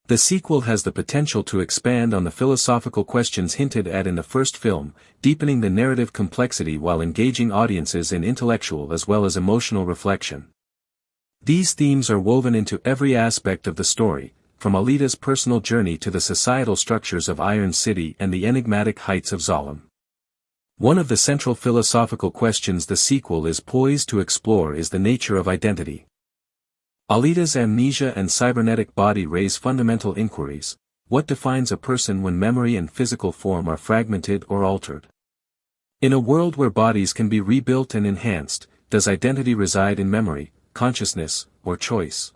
The sequel has the potential to expand on the philosophical questions hinted at in the first film, deepening the narrative complexity while engaging audiences in intellectual as well as emotional reflection. These themes are woven into every aspect of the story, from Alita's personal journey to the societal structures of Iron City and the enigmatic heights of Zalem. One of the central philosophical questions the sequel is poised to explore is the nature of identity. Alita's amnesia and cybernetic body raise fundamental inquiries. What defines a person when memory and physical form are fragmented or altered? In a world where bodies can be rebuilt and enhanced, does identity reside in memory, consciousness, or choice?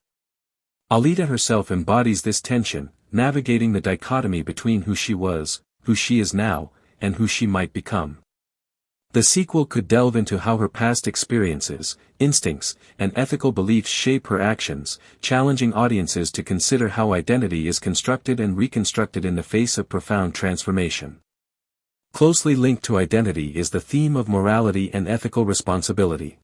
Alita herself embodies this tension, navigating the dichotomy between who she was, who she is now, and who she might become. The sequel could delve into how her past experiences, instincts, and ethical beliefs shape her actions, challenging audiences to consider how identity is constructed and reconstructed in the face of profound transformation. Closely linked to identity is the theme of morality and ethical responsibility.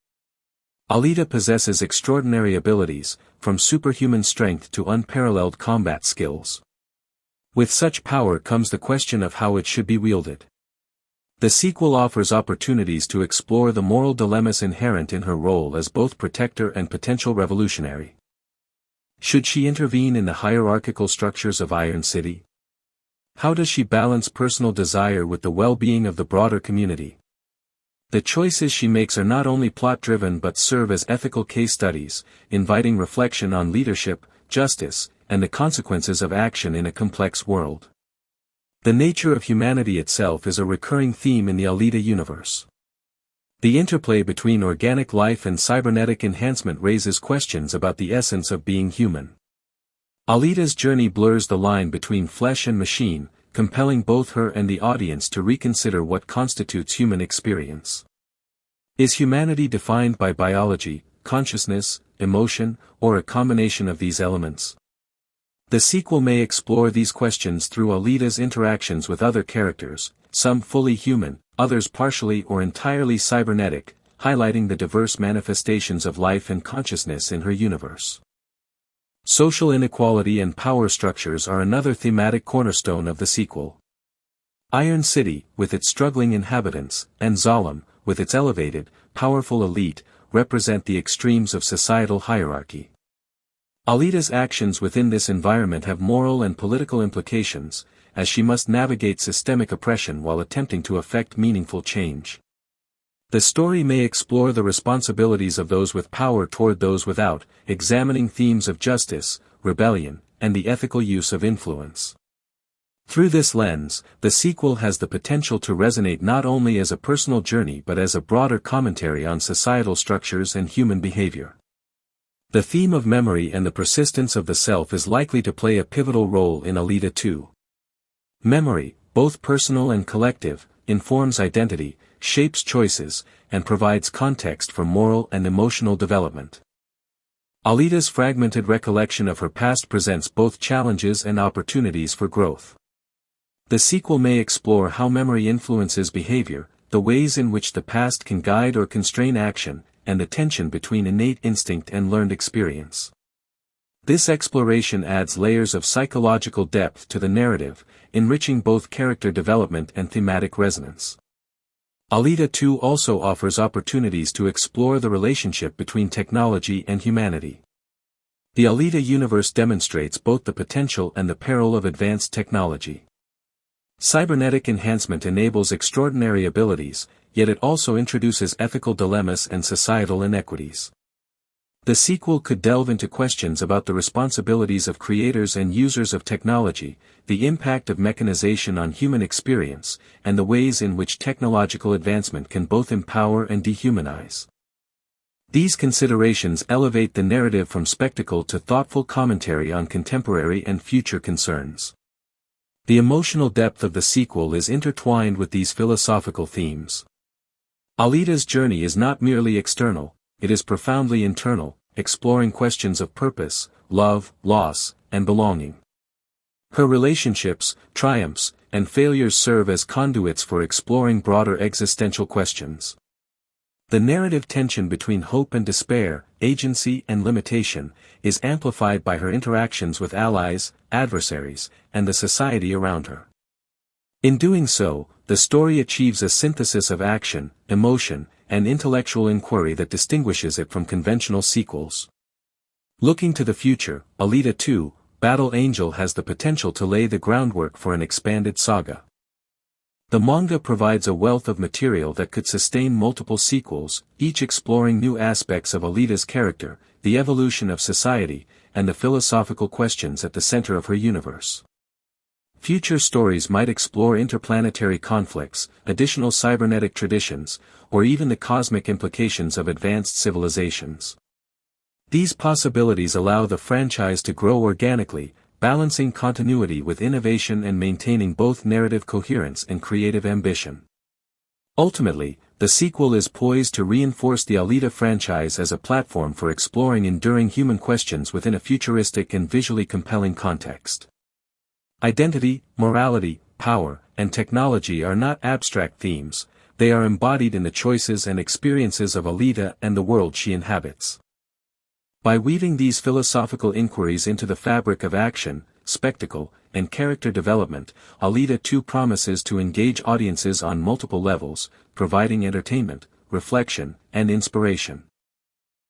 Alita possesses extraordinary abilities, from superhuman strength to unparalleled combat skills. With such power comes the question of how it should be wielded. The sequel offers opportunities to explore the moral dilemmas inherent in her role as both protector and potential revolutionary. Should she intervene in the hierarchical structures of Iron City? How does she balance personal desire with the well-being of the broader community? The choices she makes are not only plot-driven but serve as ethical case studies, inviting reflection on leadership, justice, and the consequences of action in a complex world. The nature of humanity itself is a recurring theme in the Alita universe. The interplay between organic life and cybernetic enhancement raises questions about the essence of being human. Alita's journey blurs the line between flesh and machine, compelling both her and the audience to reconsider what constitutes human experience. Is humanity defined by biology, consciousness, emotion, or a combination of these elements? The sequel may explore these questions through Alita's interactions with other characters, some fully human, others partially or entirely cybernetic, highlighting the diverse manifestations of life and consciousness in her universe. Social inequality and power structures are another thematic cornerstone of the sequel. Iron City, with its struggling inhabitants, and Zalem, with its elevated, powerful elite, represent the extremes of societal hierarchy. Alita's actions within this environment have moral and political implications, as she must navigate systemic oppression while attempting to effect meaningful change. The story may explore the responsibilities of those with power toward those without, examining themes of justice, rebellion, and the ethical use of influence. Through this lens, the sequel has the potential to resonate not only as a personal journey but as a broader commentary on societal structures and human behavior. The theme of memory and the persistence of the self is likely to play a pivotal role in Alita 2. Memory, both personal and collective, informs identity, shapes choices, and provides context for moral and emotional development. Alita's fragmented recollection of her past presents both challenges and opportunities for growth. The sequel may explore how memory influences behavior, the ways in which the past can guide or constrain action, and the tension between innate instinct and learned experience. This exploration adds layers of psychological depth to the narrative, enriching both character development and thematic resonance. Alita 2 also offers opportunities to explore the relationship between technology and humanity. The Alita universe demonstrates both the potential and the peril of advanced technology. Cybernetic enhancement enables extraordinary abilities, yet it also introduces ethical dilemmas and societal inequities. The sequel could delve into questions about the responsibilities of creators and users of technology, the impact of mechanization on human experience, and the ways in which technological advancement can both empower and dehumanize. These considerations elevate the narrative from spectacle to thoughtful commentary on contemporary and future concerns. The emotional depth of the sequel is intertwined with these philosophical themes. Alita's journey is not merely external, it is profoundly internal, exploring questions of purpose, love, loss, and belonging. Her relationships, triumphs, and failures serve as conduits for exploring broader existential questions. The narrative tension between hope and despair, agency and limitation, is amplified by her interactions with allies, adversaries, and the society around her. In doing so, the story achieves a synthesis of action, emotion, and intellectual inquiry that distinguishes it from conventional sequels. Looking to the future, Alita 2, Battle Angel has the potential to lay the groundwork for an expanded saga. The manga provides a wealth of material that could sustain multiple sequels, each exploring new aspects of Alita's character, the evolution of society, and the philosophical questions at the center of her universe. Future stories might explore interplanetary conflicts, additional cybernetic traditions, or even the cosmic implications of advanced civilizations. These possibilities allow the franchise to grow organically, balancing continuity with innovation and maintaining both narrative coherence and creative ambition. Ultimately, the sequel is poised to reinforce the Alita franchise as a platform for exploring enduring human questions within a futuristic and visually compelling context. Identity, morality, power, and technology are not abstract themes, they are embodied in the choices and experiences of Alita and the world she inhabits. By weaving these philosophical inquiries into the fabric of action, spectacle, and character development, Alita 2 promises to engage audiences on multiple levels, providing entertainment, reflection, and inspiration.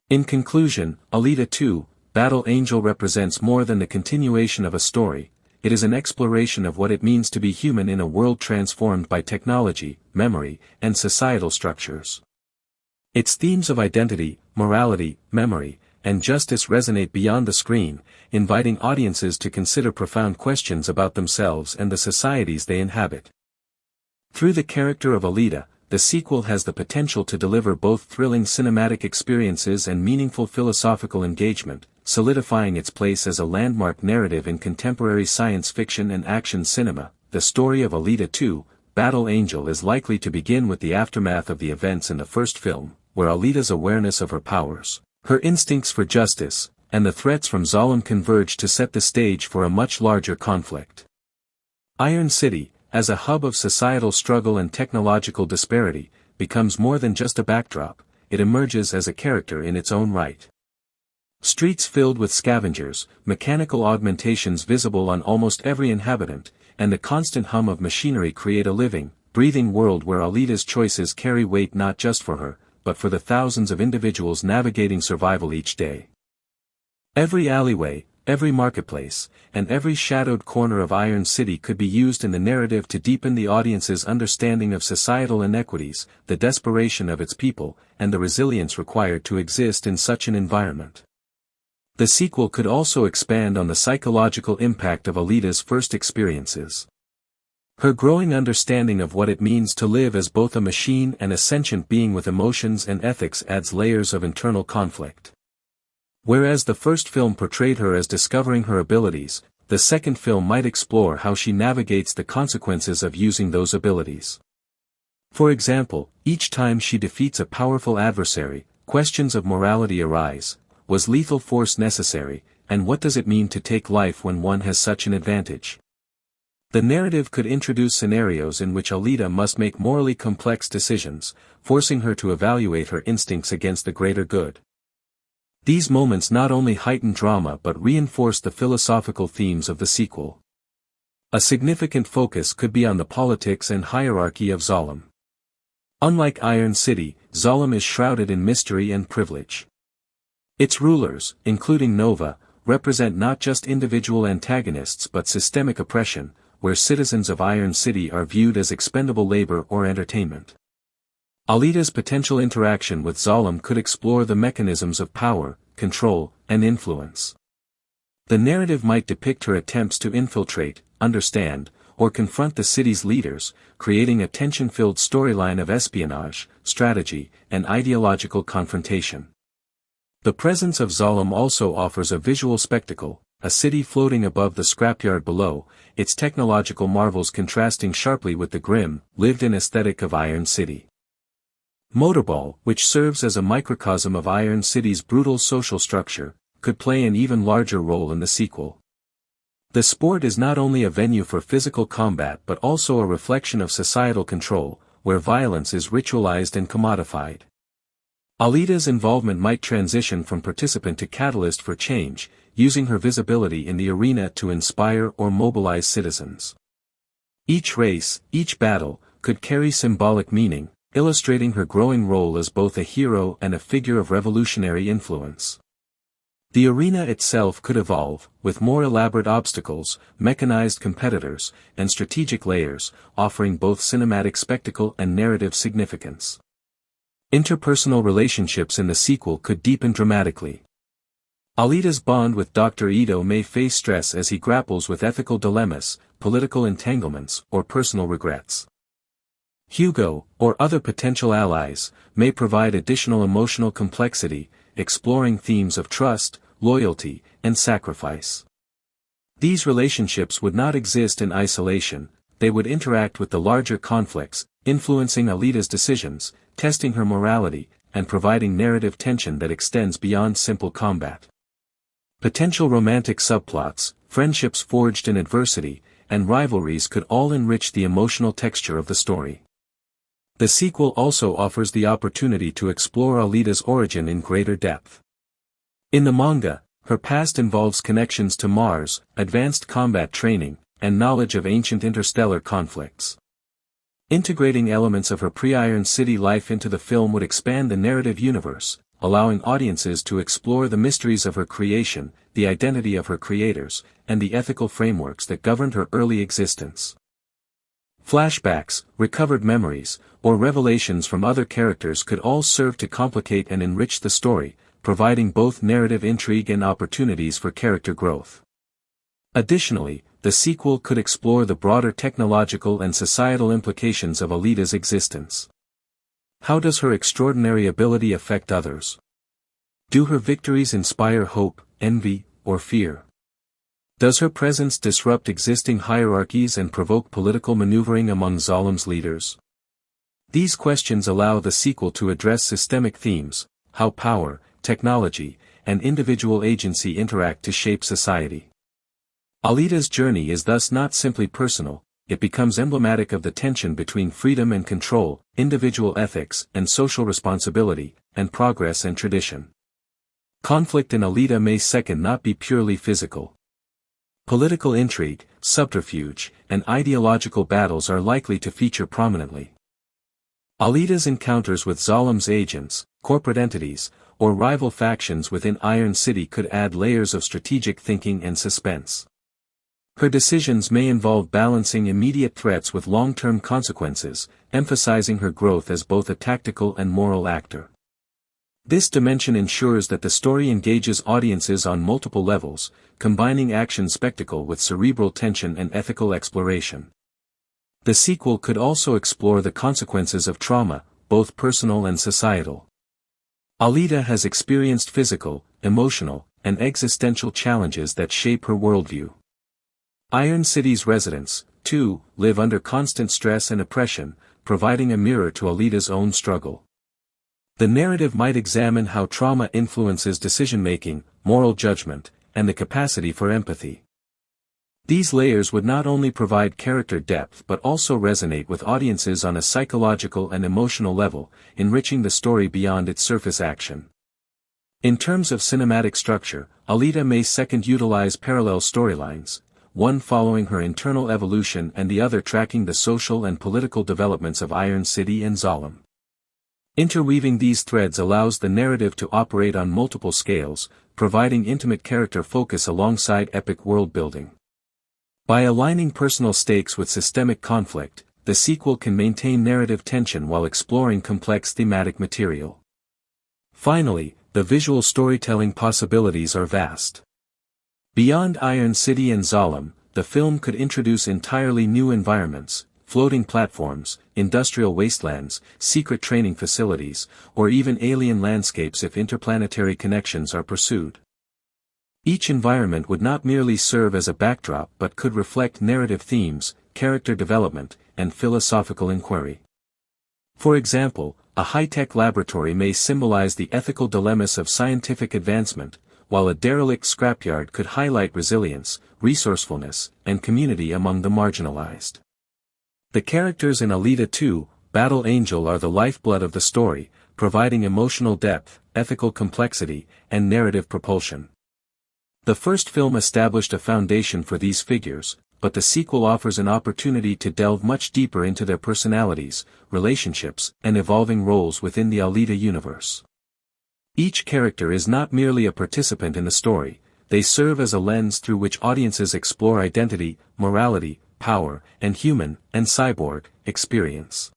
In conclusion, Alita 2, Battle Angel represents more than the continuation of a story, it is an exploration of what it means to be human in a world transformed by technology, memory, and societal structures. Its themes of identity, morality, memory, and justice resonate beyond the screen, inviting audiences to consider profound questions about themselves and the societies they inhabit. Through the character of Alita, the sequel has the potential to deliver both thrilling cinematic experiences and meaningful philosophical engagement, solidifying its place as a landmark narrative in contemporary science fiction and action cinema. The story of Alita 2, Battle Angel is likely to begin with the aftermath of the events in the first film, where Alita's awareness of her powers, her instincts for justice, and the threats from Zalem converge to set the stage for a much larger conflict. Iron City, as a hub of societal struggle and technological disparity, becomes more than just a backdrop, it emerges as a character in its own right. Streets filled with scavengers, mechanical augmentations visible on almost every inhabitant, and the constant hum of machinery create a living, breathing world where Alita's choices carry weight not just for her, but for the thousands of individuals navigating survival each day. Every alleyway, every marketplace, and every shadowed corner of Iron City could be used in the narrative to deepen the audience's understanding of societal inequities, the desperation of its people, and the resilience required to exist in such an environment. The sequel could also expand on the psychological impact of Alita's first experiences. Her growing understanding of what it means to live as both a machine and a sentient being with emotions and ethics adds layers of internal conflict. Whereas the first film portrayed her as discovering her abilities, the second film might explore how she navigates the consequences of using those abilities. For example, each time she defeats a powerful adversary, questions of morality arise. Was lethal force necessary, and what does it mean to take life when one has such an advantage? The narrative could introduce scenarios in which Alita must make morally complex decisions, forcing her to evaluate her instincts against the greater good. These moments not only heighten drama but reinforce the philosophical themes of the sequel. A significant focus could be on the politics and hierarchy of Zalem. Unlike Iron City, Zalem is shrouded in mystery and privilege. Its rulers, including Nova, represent not just individual antagonists but systemic oppression, where citizens of Iron City are viewed as expendable labor or entertainment. Alita's potential interaction with Zalem could explore the mechanisms of power, control, and influence. The narrative might depict her attempts to infiltrate, understand, or confront the city's leaders, creating a tension-filled storyline of espionage, strategy, and ideological confrontation. The presence of Zalem also offers a visual spectacle, a city floating above the scrapyard below, its technological marvels contrasting sharply with the grim, lived-in aesthetic of Iron City. Motorball, which serves as a microcosm of Iron City's brutal social structure, could play an even larger role in the sequel. The sport is not only a venue for physical combat but also a reflection of societal control, where violence is ritualized and commodified. Alita's involvement might transition from participant to catalyst for change, using her visibility in the arena to inspire or mobilize citizens. Each race, each battle, could carry symbolic meaning, illustrating her growing role as both a hero and a figure of revolutionary influence. The arena itself could evolve, with more elaborate obstacles, mechanized competitors, and strategic layers, offering both cinematic spectacle and narrative significance. Interpersonal relationships in the sequel could deepen dramatically. Alita's bond with Dr. Ito may face stress as he grapples with ethical dilemmas, political entanglements, or personal regrets. Hugo, or other potential allies, may provide additional emotional complexity, exploring themes of trust, loyalty, and sacrifice. These relationships would not exist in isolation, they would interact with the larger conflicts, influencing Alita's decisions, testing her morality, and providing narrative tension that extends beyond simple combat. Potential romantic subplots, friendships forged in adversity, and rivalries could all enrich the emotional texture of the story. The sequel also offers the opportunity to explore Alita's origin in greater depth. In the manga, her past involves connections to Mars, advanced combat training, and knowledge of ancient interstellar conflicts. Integrating elements of her pre-Iron City life into the film would expand the narrative universe, allowing audiences to explore the mysteries of her creation, the identity of her creators, and the ethical frameworks that governed her early existence. Flashbacks, recovered memories, or revelations from other characters could all serve to complicate and enrich the story, providing both narrative intrigue and opportunities for character growth. Additionally, the sequel could explore the broader technological and societal implications of Alita's existence. How does her extraordinary ability affect others? Do her victories inspire hope, envy, or fear? Does her presence disrupt existing hierarchies and provoke political maneuvering among Zolem's leaders? These questions allow the sequel to address systemic themes, how power, technology, and individual agency interact to shape society. Alita's journey is thus not simply personal, it becomes emblematic of the tension between freedom and control, individual ethics and social responsibility, and progress and tradition. Conflict in Alita may second not be purely physical. Political intrigue, subterfuge, and ideological battles are likely to feature prominently. Alita's encounters with Zolem's agents, corporate entities, or rival factions within Iron City could add layers of strategic thinking and suspense. Her decisions may involve balancing immediate threats with long-term consequences, emphasizing her growth as both a tactical and moral actor. This dimension ensures that the story engages audiences on multiple levels, combining action spectacle with cerebral tension and ethical exploration. The sequel could also explore the consequences of trauma, both personal and societal. Alita has experienced physical, emotional, and existential challenges that shape her worldview. Iron City's residents, too, live under constant stress and oppression, providing a mirror to Alita's own struggle. The narrative might examine how trauma influences decision-making, moral judgment, and the capacity for empathy. These layers would not only provide character depth but also resonate with audiences on a psychological and emotional level, enriching the story beyond its surface action. In terms of cinematic structure, Alita may second utilize parallel storylines, one following her internal evolution and the other tracking the social and political developments of Iron City and Zolem. Interweaving these threads allows the narrative to operate on multiple scales, providing intimate character focus alongside epic world-building. By aligning personal stakes with systemic conflict, the sequel can maintain narrative tension while exploring complex thematic material. Finally, the visual storytelling possibilities are vast. Beyond Iron City and Zolem, the film could introduce entirely new environments, floating platforms, industrial wastelands, secret training facilities, or even alien landscapes if interplanetary connections are pursued. Each environment would not merely serve as a backdrop but could reflect narrative themes, character development, and philosophical inquiry. For example, a high-tech laboratory may symbolize the ethical dilemmas of scientific advancement, while a derelict scrapyard could highlight resilience, resourcefulness, and community among the marginalized. The characters in Alita 2, Battle Angel are the lifeblood of the story, providing emotional depth, ethical complexity, and narrative propulsion. The first film established a foundation for these figures, but the sequel offers an opportunity to delve much deeper into their personalities, relationships, and evolving roles within the Alita universe. Each character is not merely a participant in the story, they serve as a lens through which audiences explore identity, morality, power, and human, and cyborg, experience.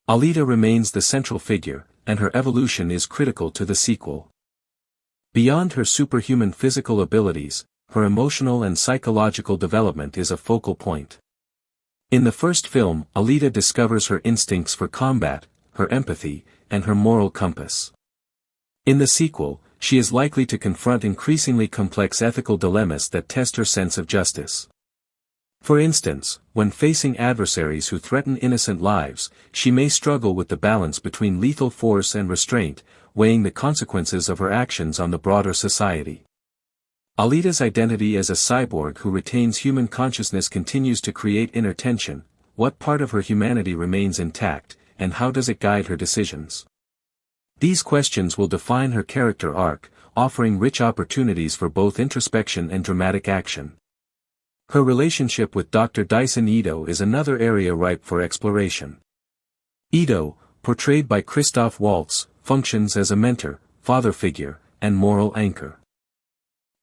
Alita remains the central figure, and her evolution is critical to the sequel. Beyond her superhuman physical abilities, her emotional and psychological development is a focal point. In the first film, Alita discovers her instincts for combat, her empathy, and her moral compass. In the sequel, she is likely to confront increasingly complex ethical dilemmas that test her sense of justice. For instance, when facing adversaries who threaten innocent lives, she may struggle with the balance between lethal force and restraint, weighing the consequences of her actions on the broader society. Alita's identity as a cyborg who retains human consciousness continues to create inner tension. What part of her humanity remains intact, and how does it guide her decisions? These questions will define her character arc, offering rich opportunities for both introspection and dramatic action. Her relationship with Dr. Dyson Ito is another area ripe for exploration. Ito, portrayed by Christoph Waltz, functions as a mentor, father figure, and moral anchor.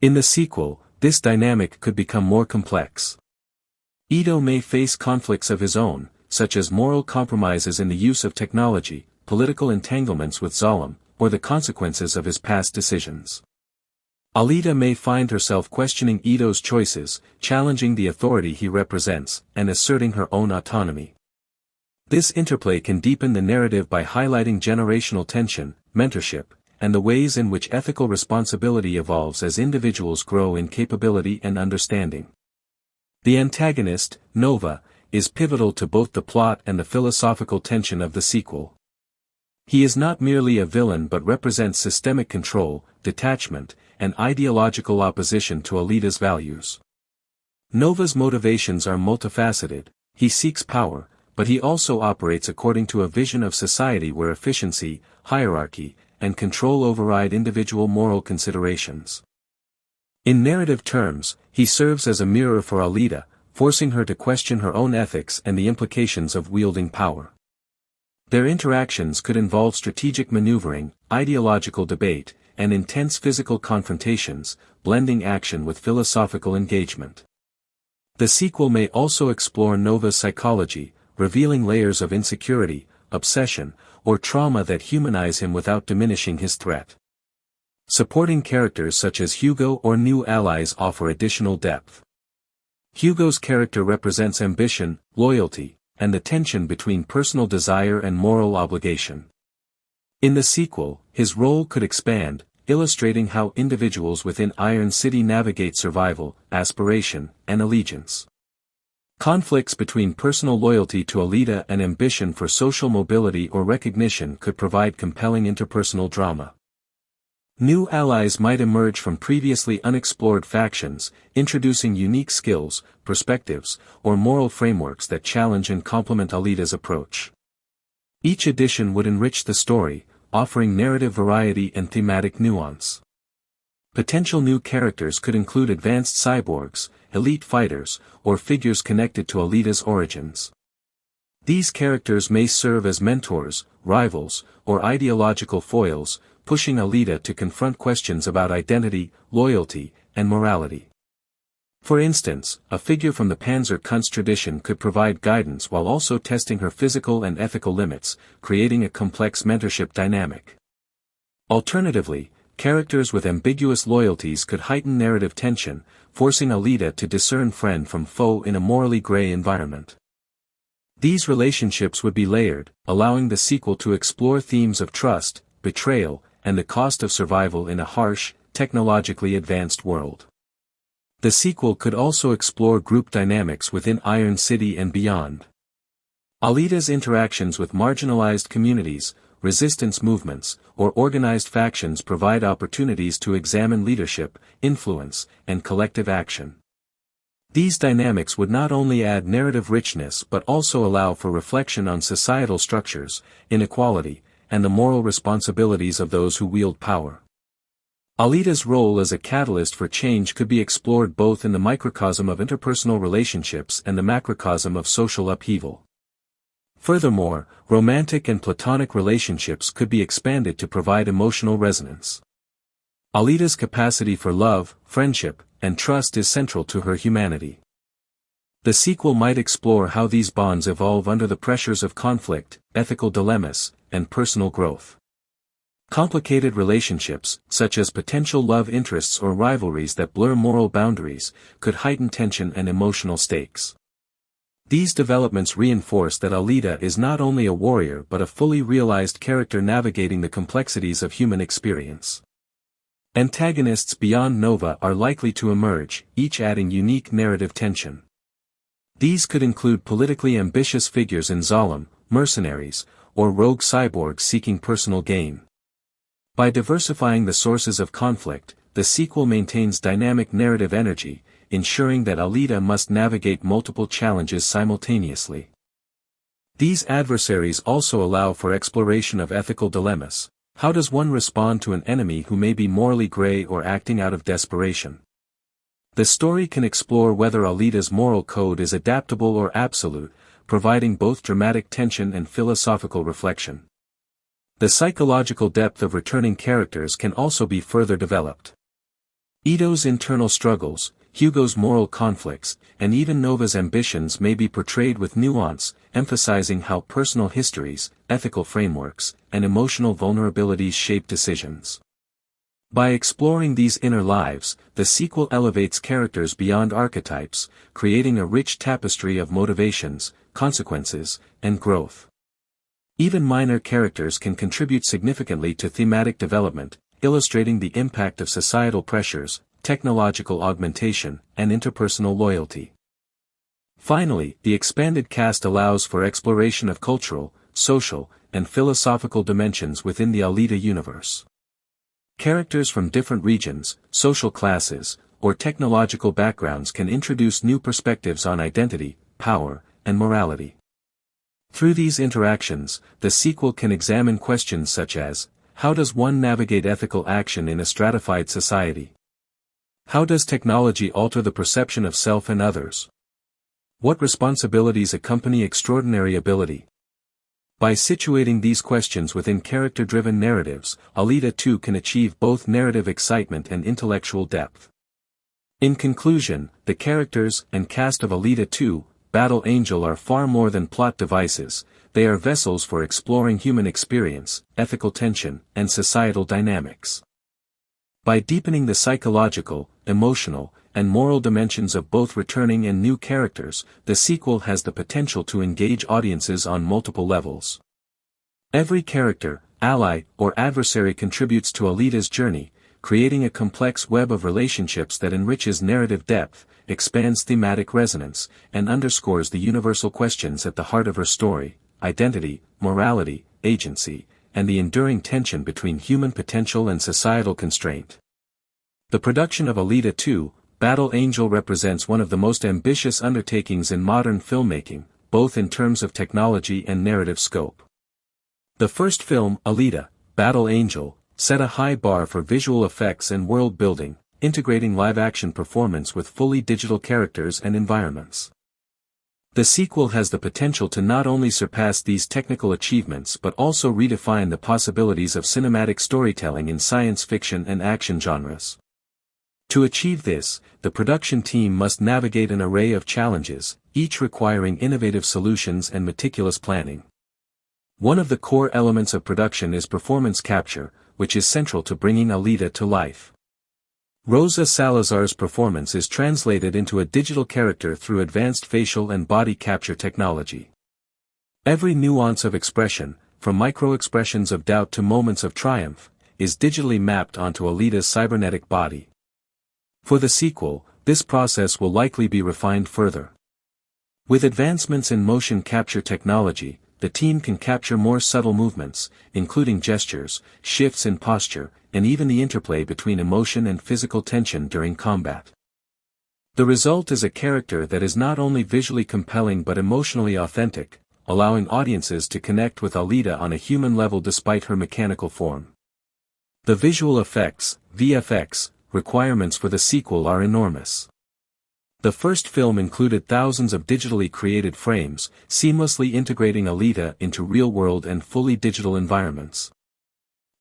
In the sequel, this dynamic could become more complex. Ito may face conflicts of his own, such as moral compromises in the use of technology, political entanglements with Zalem, or the consequences of his past decisions. Alita may find herself questioning Ito's choices, challenging the authority he represents, and asserting her own autonomy. This interplay can deepen the narrative by highlighting generational tension, mentorship, and the ways in which ethical responsibility evolves as individuals grow in capability and understanding. The antagonist, Nova, is pivotal to both the plot and the philosophical tension of the sequel. He is not merely a villain but represents systemic control, detachment, and ideological opposition to Alita's values. Nova's motivations are multifaceted. He seeks power, but he also operates according to a vision of society where efficiency, hierarchy, and control override individual moral considerations. In narrative terms, he serves as a mirror for Alita, forcing her to question her own ethics and the implications of wielding power. Their interactions could involve strategic maneuvering, ideological debate, and intense physical confrontations, blending action with philosophical engagement. The sequel may also explore Nova's psychology, revealing layers of insecurity, obsession, or trauma that humanize him without diminishing his threat. Supporting characters such as Hugo or new allies offer additional depth. Hugo's character represents ambition, loyalty, and the tension between personal desire and moral obligation. In the sequel, his role could expand, illustrating how individuals within Iron City navigate survival, aspiration, and allegiance. Conflicts between personal loyalty to Alita and ambition for social mobility or recognition could provide compelling interpersonal drama. New allies might emerge from previously unexplored factions, introducing unique skills, perspectives, or moral frameworks that challenge and complement Alita's approach. Each addition would enrich the story, offering narrative variety and thematic nuance. Potential new characters could include advanced cyborgs, elite fighters, or figures connected to Alita's origins. These characters may serve as mentors, rivals, or ideological foils, pushing Alita to confront questions about identity, loyalty, and morality. For instance, a figure from the Panzerkunst tradition could provide guidance while also testing her physical and ethical limits, creating a complex mentorship dynamic. Alternatively, characters with ambiguous loyalties could heighten narrative tension, forcing Alita to discern friend from foe in a morally gray environment. These relationships would be layered, allowing the sequel to explore themes of trust, betrayal, and the cost of survival in a harsh, technologically advanced world. The sequel could also explore group dynamics within Iron City and beyond. Alita's interactions with marginalized communities, resistance movements, or organized factions provide opportunities to examine leadership, influence, and collective action. These dynamics would not only add narrative richness but also allow for reflection on societal structures, inequality, and the moral responsibilities of those who wield power. Alita's role as a catalyst for change could be explored both in the microcosm of interpersonal relationships and the macrocosm of social upheaval. Furthermore, romantic and platonic relationships could be expanded to provide emotional resonance. Alita's capacity for love, friendship, and trust is central to her humanity. The sequel might explore how these bonds evolve under the pressures of conflict, ethical dilemmas, and personal growth. Complicated relationships, such as potential love interests or rivalries that blur moral boundaries, could heighten tension and emotional stakes. These developments reinforce that Alita is not only a warrior but a fully realized character navigating the complexities of human experience. Antagonists beyond Nova are likely to emerge, each adding unique narrative tension. These could include politically ambitious figures in Zalem, mercenaries, or rogue cyborgs seeking personal gain. By diversifying the sources of conflict, the sequel maintains dynamic narrative energy, ensuring that Alita must navigate multiple challenges simultaneously. These adversaries also allow for exploration of ethical dilemmas. How does one respond to an enemy who may be morally gray or acting out of desperation? The story can explore whether Alita's moral code is adaptable or absolute, providing both dramatic tension and philosophical reflection. The psychological depth of returning characters can also be further developed. Ito's internal struggles, Hugo's moral conflicts, and even Nova's ambitions may be portrayed with nuance, emphasizing how personal histories, ethical frameworks, and emotional vulnerabilities shape decisions. By exploring these inner lives, the sequel elevates characters beyond archetypes, creating a rich tapestry of motivations, consequences, and growth. Even minor characters can contribute significantly to thematic development, illustrating the impact of societal pressures, technological augmentation, and interpersonal loyalty. Finally, the expanded cast allows for exploration of cultural, social, and philosophical dimensions within the Alita universe. Characters from different regions, social classes, or technological backgrounds can introduce new perspectives on identity, power, and morality. Through these interactions, the sequel can examine questions such as, how does one navigate ethical action in a stratified society? How does technology alter the perception of self and others? What responsibilities accompany extraordinary ability? By situating these questions within character-driven narratives, Alita 2 can achieve both narrative excitement and intellectual depth. In conclusion, the characters and cast of Alita 2, Battle Angel are far more than plot devices, they are vessels for exploring human experience, ethical tension, and societal dynamics. By deepening the psychological, emotional, and moral dimensions of both returning and new characters, the sequel has the potential to engage audiences on multiple levels. Every character, ally, or adversary contributes to Alita's journey, creating a complex web of relationships that enriches narrative depth, expands thematic resonance, and underscores the universal questions at the heart of her story: identity, morality, agency, and the enduring tension between human potential and societal constraint. The production of Alita 2, Battle Angel represents one of the most ambitious undertakings in modern filmmaking, both in terms of technology and narrative scope. The first film, Alita, Battle Angel, set a high bar for visual effects and world building, integrating live-action performance with fully digital characters and environments. The sequel has the potential to not only surpass these technical achievements but also redefine the possibilities of cinematic storytelling in science fiction and action genres. To achieve this, the production team must navigate an array of challenges, each requiring innovative solutions and meticulous planning. One of the core elements of production is performance capture, which is central to bringing Alita to life. Rosa Salazar's performance is translated into a digital character through advanced facial and body capture technology. Every nuance of expression, from micro-expressions of doubt to moments of triumph, is digitally mapped onto Alita's cybernetic body. For the sequel, this process will likely be refined further. With advancements in motion capture technology, the team can capture more subtle movements, including gestures, shifts in posture, and even the interplay between emotion and physical tension during combat. The result is a character that is not only visually compelling but emotionally authentic, allowing audiences to connect with Alita on a human level despite her mechanical form. The visual effects, VFX, requirements for the sequel are enormous. The first film included thousands of digitally created frames, seamlessly integrating Alita into real-world and fully digital environments.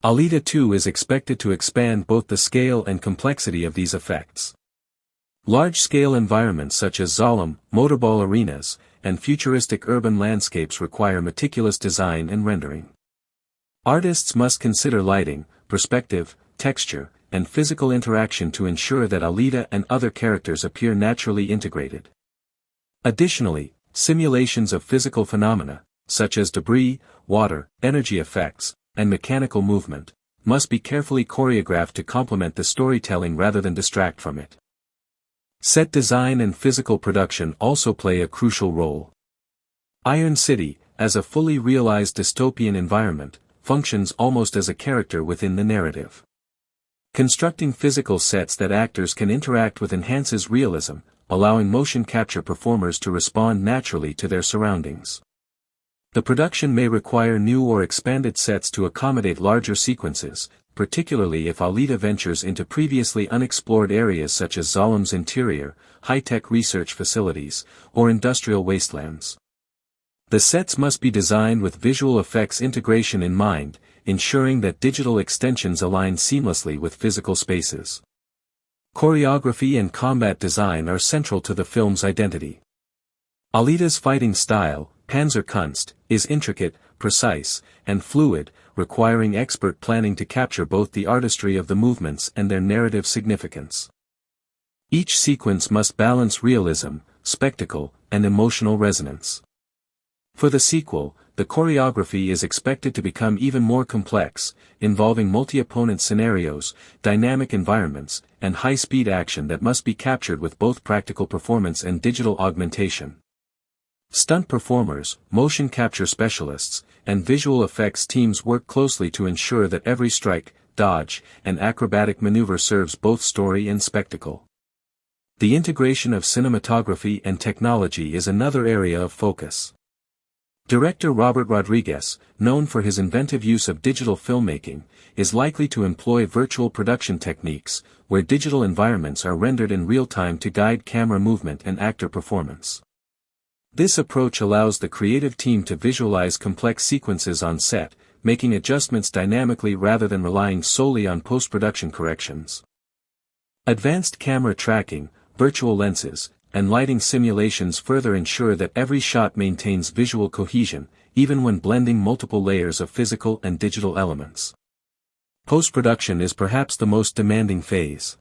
Alita 2 is expected to expand both the scale and complexity of these effects. Large-scale environments such as Zalem, motorball arenas, and futuristic urban landscapes require meticulous design and rendering. Artists must consider lighting, perspective, texture, and physical interaction to ensure that Alita and other characters appear naturally integrated. Additionally, simulations of physical phenomena, such as debris, water, energy effects, and mechanical movement, must be carefully choreographed to complement the storytelling rather than distract from it. Set design and physical production also play a crucial role. Iron City, as a fully realized dystopian environment, functions almost as a character within the narrative. Constructing physical sets that actors can interact with enhances realism, allowing motion capture performers to respond naturally to their surroundings. The production may require new or expanded sets to accommodate larger sequences, particularly if Alita ventures into previously unexplored areas such as Zolem's interior, high-tech research facilities, or industrial wastelands. The sets must be designed with visual effects integration in mind, ensuring that digital extensions align seamlessly with physical spaces. Choreography and combat design are central to the film's identity. Alita's fighting style, Panzerkunst, is intricate, precise, and fluid, requiring expert planning to capture both the artistry of the movements and their narrative significance. Each sequence must balance realism, spectacle, and emotional resonance. For the sequel, the choreography is expected to become even more complex, involving multi-opponent scenarios, dynamic environments, and high-speed action that must be captured with both practical performance and digital augmentation. Stunt performers, motion capture specialists, and visual effects teams work closely to ensure that every strike, dodge, and acrobatic maneuver serves both story and spectacle. The integration of cinematography and technology is another area of focus. Director Robert Rodriguez, known for his inventive use of digital filmmaking, is likely to employ virtual production techniques, where digital environments are rendered in real time to guide camera movement and actor performance. This approach allows the creative team to visualize complex sequences on set, making adjustments dynamically rather than relying solely on post-production corrections. Advanced camera tracking, virtual lenses, and lighting simulations further ensure that every shot maintains visual cohesion, even when blending multiple layers of physical and digital elements. Post-production is perhaps the most demanding phase.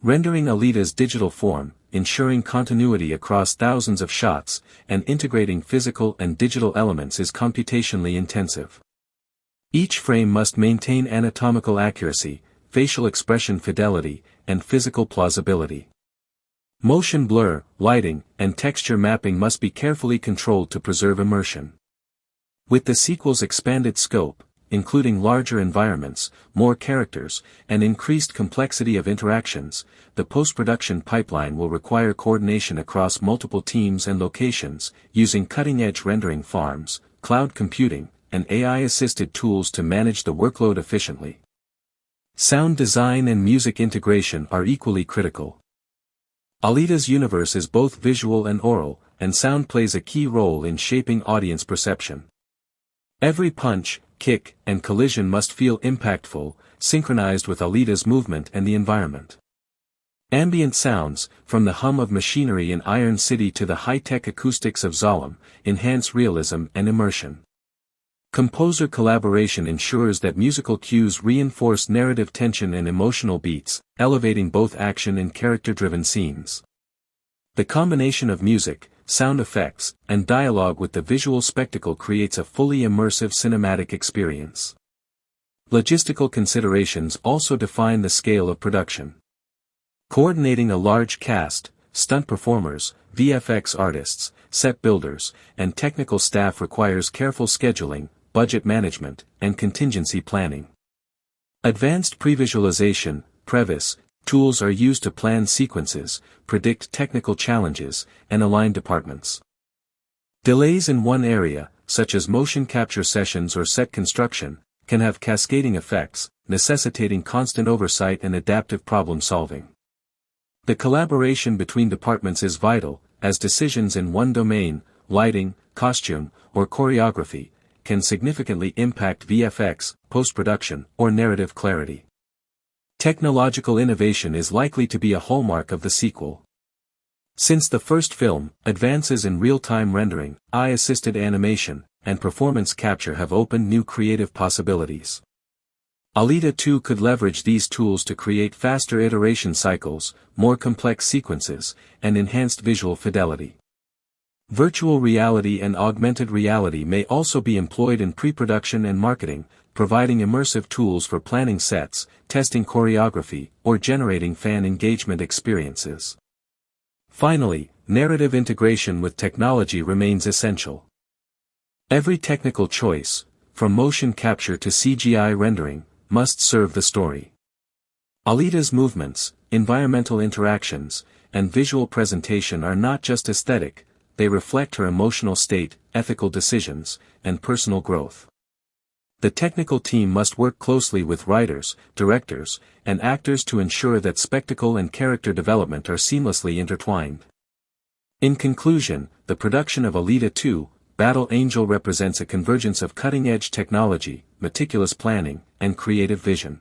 Rendering Alita's digital form, ensuring continuity across thousands of shots, and integrating physical and digital elements is computationally intensive. Each frame must maintain anatomical accuracy, facial expression fidelity, and physical plausibility. Motion blur, lighting, and texture mapping must be carefully controlled to preserve immersion. With the sequel's expanded scope, including larger environments, more characters, and increased complexity of interactions, the post-production pipeline will require coordination across multiple teams and locations, using cutting-edge rendering farms, cloud computing, and AI-assisted tools to manage the workload efficiently. Sound design and music integration are equally critical. Alita's universe is both visual and oral, and sound plays a key role in shaping audience perception. Every punch, kick, and collision must feel impactful, synchronized with Alita's movement and the environment. Ambient sounds, from the hum of machinery in Iron City to the high-tech acoustics of Zolom, enhance realism and immersion. Composer collaboration ensures that musical cues reinforce narrative tension and emotional beats, elevating both action and character-driven scenes. The combination of music, sound effects, and dialogue with the visual spectacle creates a fully immersive cinematic experience. Logistical considerations also define the scale of production. Coordinating a large cast, stunt performers, VFX artists, set builders, and technical staff requires careful scheduling, budget management, and contingency planning. Advanced previsualization, previs, tools are used to plan sequences, predict technical challenges, and align departments. Delays in one area, such as motion capture sessions or set construction, can have cascading effects, necessitating constant oversight and adaptive problem-solving. The collaboration between departments is vital, as decisions in one domain, lighting, costume, or choreography, can significantly impact VFX, post-production, or narrative clarity. Technological innovation is likely to be a hallmark of the sequel. Since the first film, advances in real-time rendering, eye-assisted animation, and performance capture have opened new creative possibilities. Alita 2 could leverage these tools to create faster iteration cycles, more complex sequences, and enhanced visual fidelity. Virtual reality and augmented reality may also be employed in pre-production and marketing, providing immersive tools for planning sets, testing choreography, or generating fan engagement experiences. Finally, narrative integration with technology remains essential. Every technical choice, from motion capture to CGI rendering, must serve the story. Alita's movements, environmental interactions, and visual presentation are not just aesthetic, they reflect her emotional state, ethical decisions, and personal growth. The technical team must work closely with writers, directors, and actors to ensure that spectacle and character development are seamlessly intertwined. In conclusion, the production of Alita 2, Battle Angel represents a convergence of cutting-edge technology, meticulous planning, and creative vision.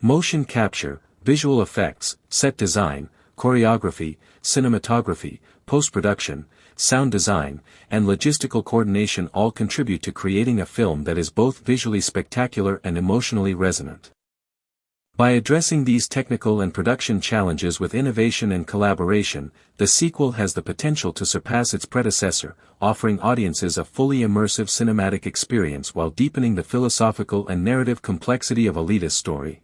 Motion capture, visual effects, set design, choreography, cinematography, post-production, sound design, and logistical coordination all contribute to creating a film that is both visually spectacular and emotionally resonant. By addressing these technical and production challenges with innovation and collaboration, the sequel has the potential to surpass its predecessor, offering audiences a fully immersive cinematic experience while deepening the philosophical and narrative complexity of Alita's story.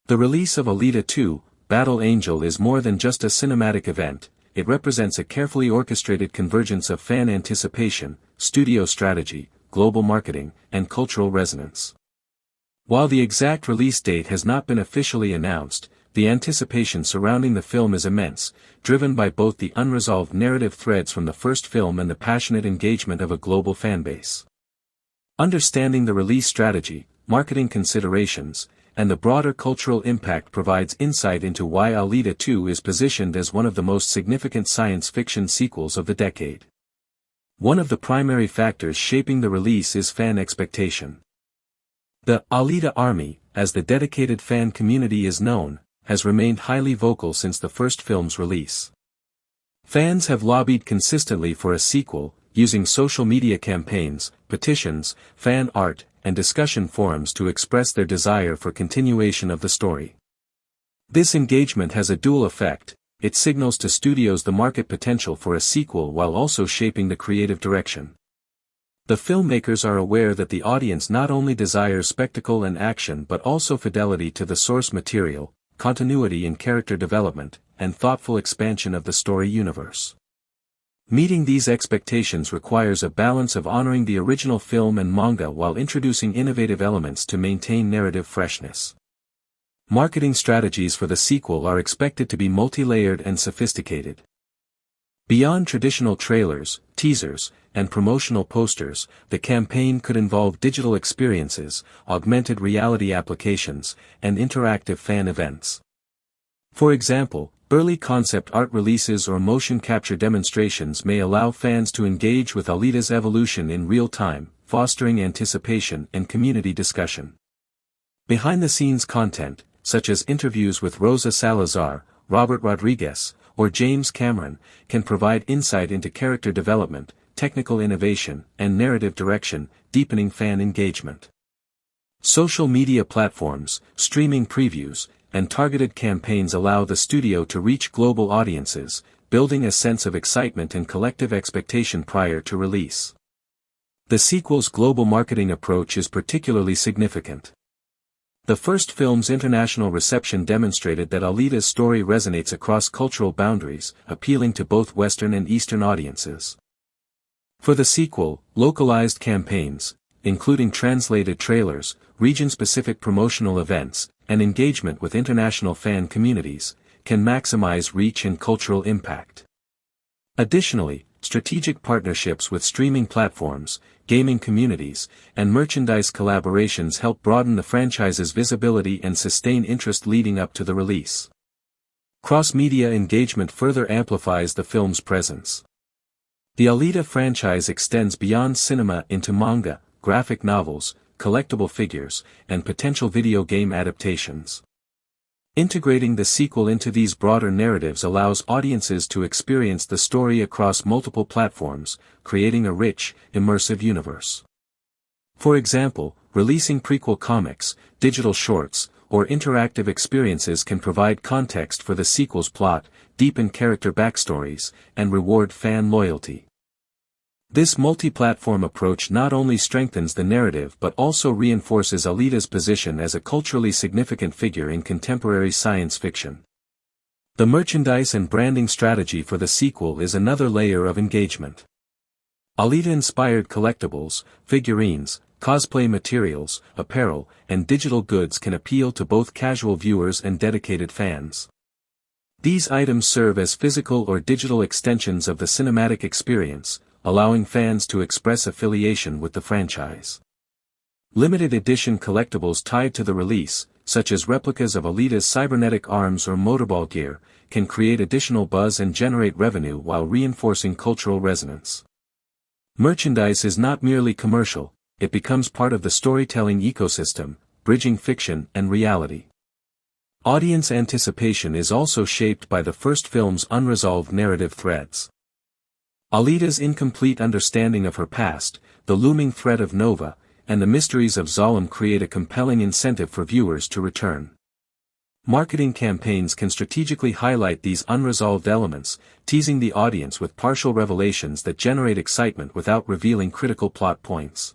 The release of Alita 2, Battle Angel is more than just a cinematic event, it represents a carefully orchestrated convergence of fan anticipation, studio strategy, global marketing, and cultural resonance. While the exact release date has not been officially announced, the anticipation surrounding the film is immense, driven by both the unresolved narrative threads from the first film and the passionate engagement of a global fanbase. Understanding the release strategy, marketing considerations, and the broader cultural impact provides insight into why Alita 2 is positioned as one of the most significant science fiction sequels of the decade. One of the primary factors shaping the release is fan expectation. The Alita Army, as the dedicated fan community is known, has remained highly vocal since the first film's release. Fans have lobbied consistently for a sequel, using social media campaigns, petitions, fan art, and discussion forums to express their desire for continuation of the story. This engagement has a dual effect, it signals to studios the market potential for a sequel while also shaping the creative direction. The filmmakers are aware that the audience not only desires spectacle and action but also fidelity to the source material, continuity in character development, and thoughtful expansion of the story universe. Meeting these expectations requires a balance of honoring the original film and manga while introducing innovative elements to maintain narrative freshness. Marketing strategies for the sequel are expected to be multi-layered and sophisticated. Beyond traditional trailers, teasers, and promotional posters, the campaign could involve digital experiences, augmented reality applications, and interactive fan events. For example, early concept art releases or motion capture demonstrations may allow fans to engage with Alita's evolution in real time, fostering anticipation and community discussion. Behind-the-scenes content, such as interviews with Rosa Salazar, Robert Rodriguez, or James Cameron, can provide insight into character development, technical innovation, and narrative direction, deepening fan engagement. Social media platforms, streaming previews, and targeted campaigns allow the studio to reach global audiences, building a sense of excitement and collective expectation prior to release. The sequel's global marketing approach is particularly significant. The first film's international reception demonstrated that Alita's story resonates across cultural boundaries, appealing to both Western and Eastern audiences. For the sequel, localized campaigns, including translated trailers, region-specific promotional events, and engagement with international fan communities, can maximize reach and cultural impact. Additionally, strategic partnerships with streaming platforms, gaming communities, and merchandise collaborations help broaden the franchise's visibility and sustain interest leading up to the release. Cross-media engagement further amplifies the film's presence. The Alita franchise extends beyond cinema into manga, graphic novels, collectible figures, and potential video game adaptations. Integrating the sequel into these broader narratives allows audiences to experience the story across multiple platforms, creating a rich, immersive universe. For example, releasing prequel comics, digital shorts, or interactive experiences can provide context for the sequel's plot, deepen character backstories, and reward fan loyalty. This multi-platform approach not only strengthens the narrative but also reinforces Alita's position as a culturally significant figure in contemporary science fiction. The merchandise and branding strategy for the sequel is another layer of engagement. Alita-inspired collectibles, figurines, cosplay materials, apparel, and digital goods can appeal to both casual viewers and dedicated fans. These items serve as physical or digital extensions of the cinematic experience, allowing fans to express affiliation with the franchise. Limited edition collectibles tied to the release, such as replicas of Alita's cybernetic arms or motorball gear, can create additional buzz and generate revenue while reinforcing cultural resonance. Merchandise is not merely commercial, it becomes part of the storytelling ecosystem, bridging fiction and reality. Audience anticipation is also shaped by the first film's unresolved narrative threads. Alita's incomplete understanding of her past, the looming threat of Nova, and the mysteries of Zalem create a compelling incentive for viewers to return. Marketing campaigns can strategically highlight these unresolved elements, teasing the audience with partial revelations that generate excitement without revealing critical plot points.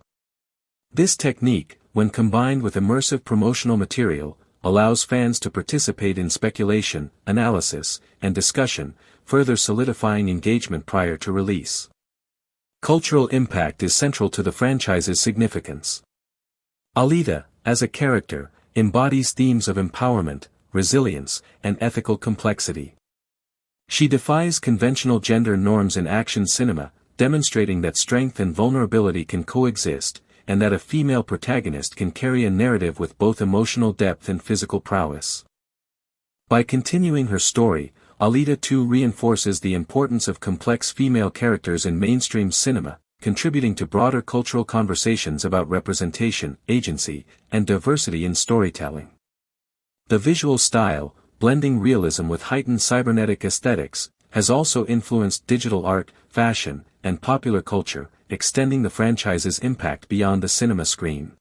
This technique, when combined with immersive promotional material, allows fans to participate in speculation, analysis, and discussion, further solidifying engagement prior to release. Cultural impact is central to the franchise's significance. Alita, as a character, embodies themes of empowerment, resilience, and ethical complexity. She defies conventional gender norms in action cinema, demonstrating that strength and vulnerability can coexist, and that a female protagonist can carry a narrative with both emotional depth and physical prowess. By continuing her story, Alita 2 reinforces the importance of complex female characters in mainstream cinema, contributing to broader cultural conversations about representation, agency, and diversity in storytelling. The visual style, blending realism with heightened cybernetic aesthetics, has also influenced digital art, fashion, and popular culture, extending the franchise's impact beyond the cinema screen.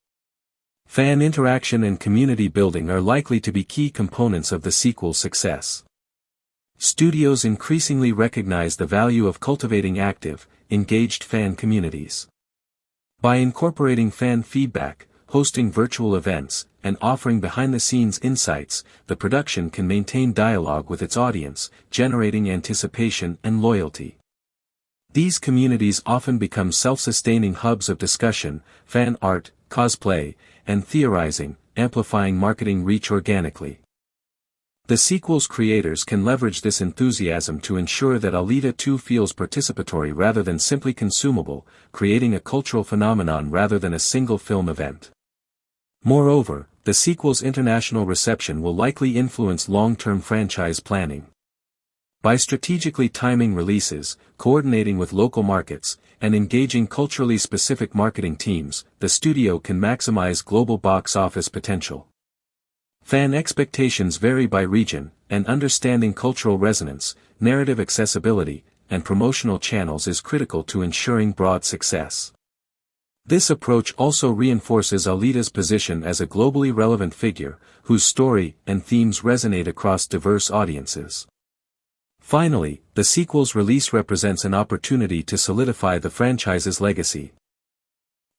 Fan interaction and community building are likely to be key components of the sequel's success. Studios increasingly recognize the value of cultivating active, engaged fan communities. By incorporating fan feedback, hosting virtual events, and offering behind-the-scenes insights, the production can maintain dialogue with its audience, generating anticipation and loyalty. These communities often become self-sustaining hubs of discussion, fan art, cosplay, and theorizing, amplifying marketing reach organically. The sequel's creators can leverage this enthusiasm to ensure that Alita 2 feels participatory rather than simply consumable, creating a cultural phenomenon rather than a single film event. Moreover, the sequel's international reception will likely influence long-term franchise planning. By strategically timing releases, coordinating with local markets, and engaging culturally specific marketing teams, the studio can maximize global box office potential. Fan expectations vary by region, and understanding cultural resonance, narrative accessibility, and promotional channels is critical to ensuring broad success. This approach also reinforces Alita's position as a globally relevant figure, whose story and themes resonate across diverse audiences. Finally, the sequel's release represents an opportunity to solidify the franchise's legacy.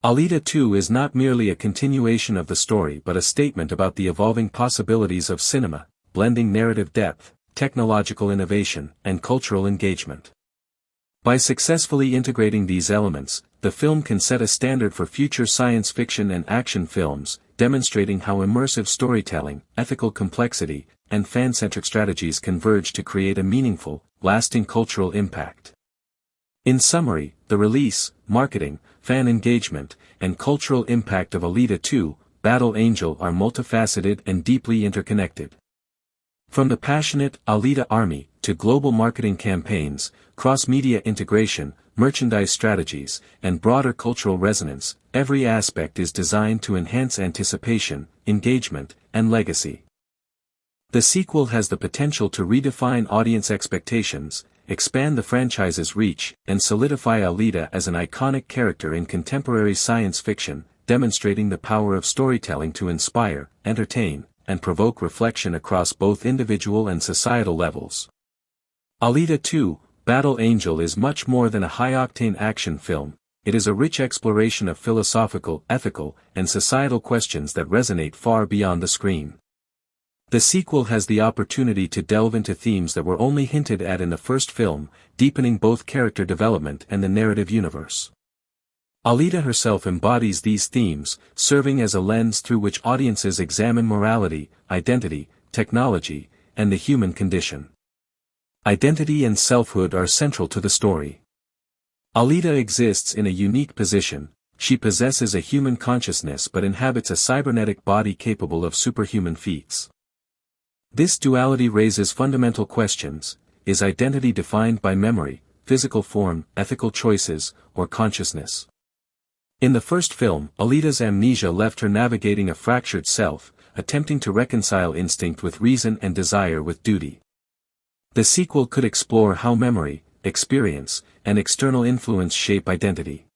Alita 2 is not merely a continuation of the story but a statement about the evolving possibilities of cinema, blending narrative depth, technological innovation, and cultural engagement. By successfully integrating these elements, the film can set a standard for future science fiction and action films, demonstrating how immersive storytelling, ethical complexity, and fan-centric strategies converge to create a meaningful, lasting cultural impact. In summary, the release, marketing, fan engagement, and cultural impact of Alita 2, Battle Angel are multifaceted and deeply interconnected. From the passionate Alita Army to global marketing campaigns, cross-media integration, merchandise strategies, and broader cultural resonance, every aspect is designed to enhance anticipation, engagement, and legacy. The sequel has the potential to redefine audience expectations, expand the franchise's reach, and solidify Alita as an iconic character in contemporary science fiction, demonstrating the power of storytelling to inspire, entertain, and provoke reflection across both individual and societal levels. Alita 2, Battle Angel is much more than a high-octane action film, it is a rich exploration of philosophical, ethical, and societal questions that resonate far beyond the screen. The sequel has the opportunity to delve into themes that were only hinted at in the first film, deepening both character development and the narrative universe. Alita herself embodies these themes, serving as a lens through which audiences examine morality, identity, technology, and the human condition. Identity and selfhood are central to the story. Alita exists in a unique position. She possesses a human consciousness but inhabits a cybernetic body capable of superhuman feats. This duality raises fundamental questions: is identity defined by memory, physical form, ethical choices, or consciousness? In the first film, Alita's amnesia left her navigating a fractured self, attempting to reconcile instinct with reason and desire with duty. The sequel could explore how memory, experience, and external influence shape identity.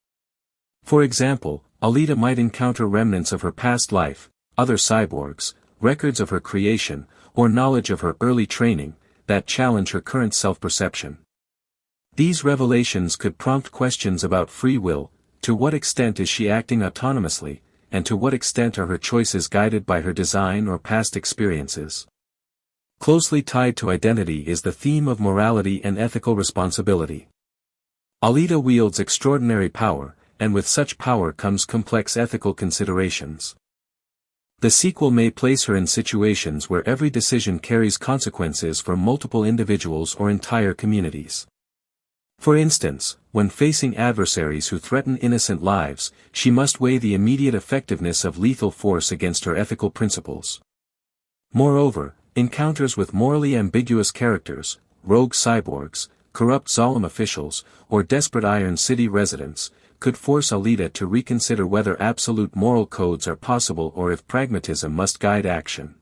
For example, Alita might encounter remnants of her past life, other cyborgs, records of her creation, or knowledge of her early training, that challenge her current self-perception. These revelations could prompt questions about free will: to what extent is she acting autonomously, and to what extent are her choices guided by her design or past experiences? Closely tied to identity is the theme of morality and ethical responsibility. Alita wields extraordinary power, and with such power comes complex ethical considerations. The sequel may place her in situations where every decision carries consequences for multiple individuals or entire communities. For instance, when facing adversaries who threaten innocent lives, she must weigh the immediate effectiveness of lethal force against her ethical principles. Moreover, encounters with morally ambiguous characters, rogue cyborgs, corrupt Zolom officials, or desperate Iron City residents, could force Alita to reconsider whether absolute moral codes are possible or if pragmatism must guide action.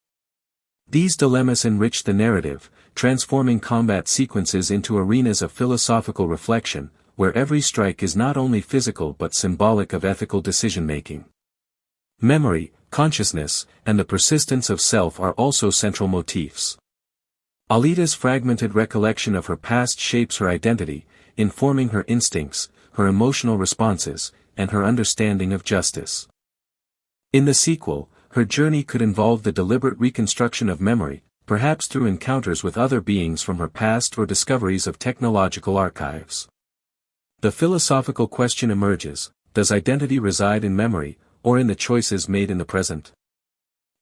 These dilemmas enrich the narrative, transforming combat sequences into arenas of philosophical reflection, where every strike is not only physical but symbolic of ethical decision-making. Memory, consciousness, and the persistence of self are also central motifs. Alita's fragmented recollection of her past shapes her identity, informing her instincts, her emotional responses, and her understanding of justice. In the sequel, her journey could involve the deliberate reconstruction of memory, perhaps through encounters with other beings from her past or discoveries of technological archives. The philosophical question emerges: does identity reside in memory, or in the choices made in the present?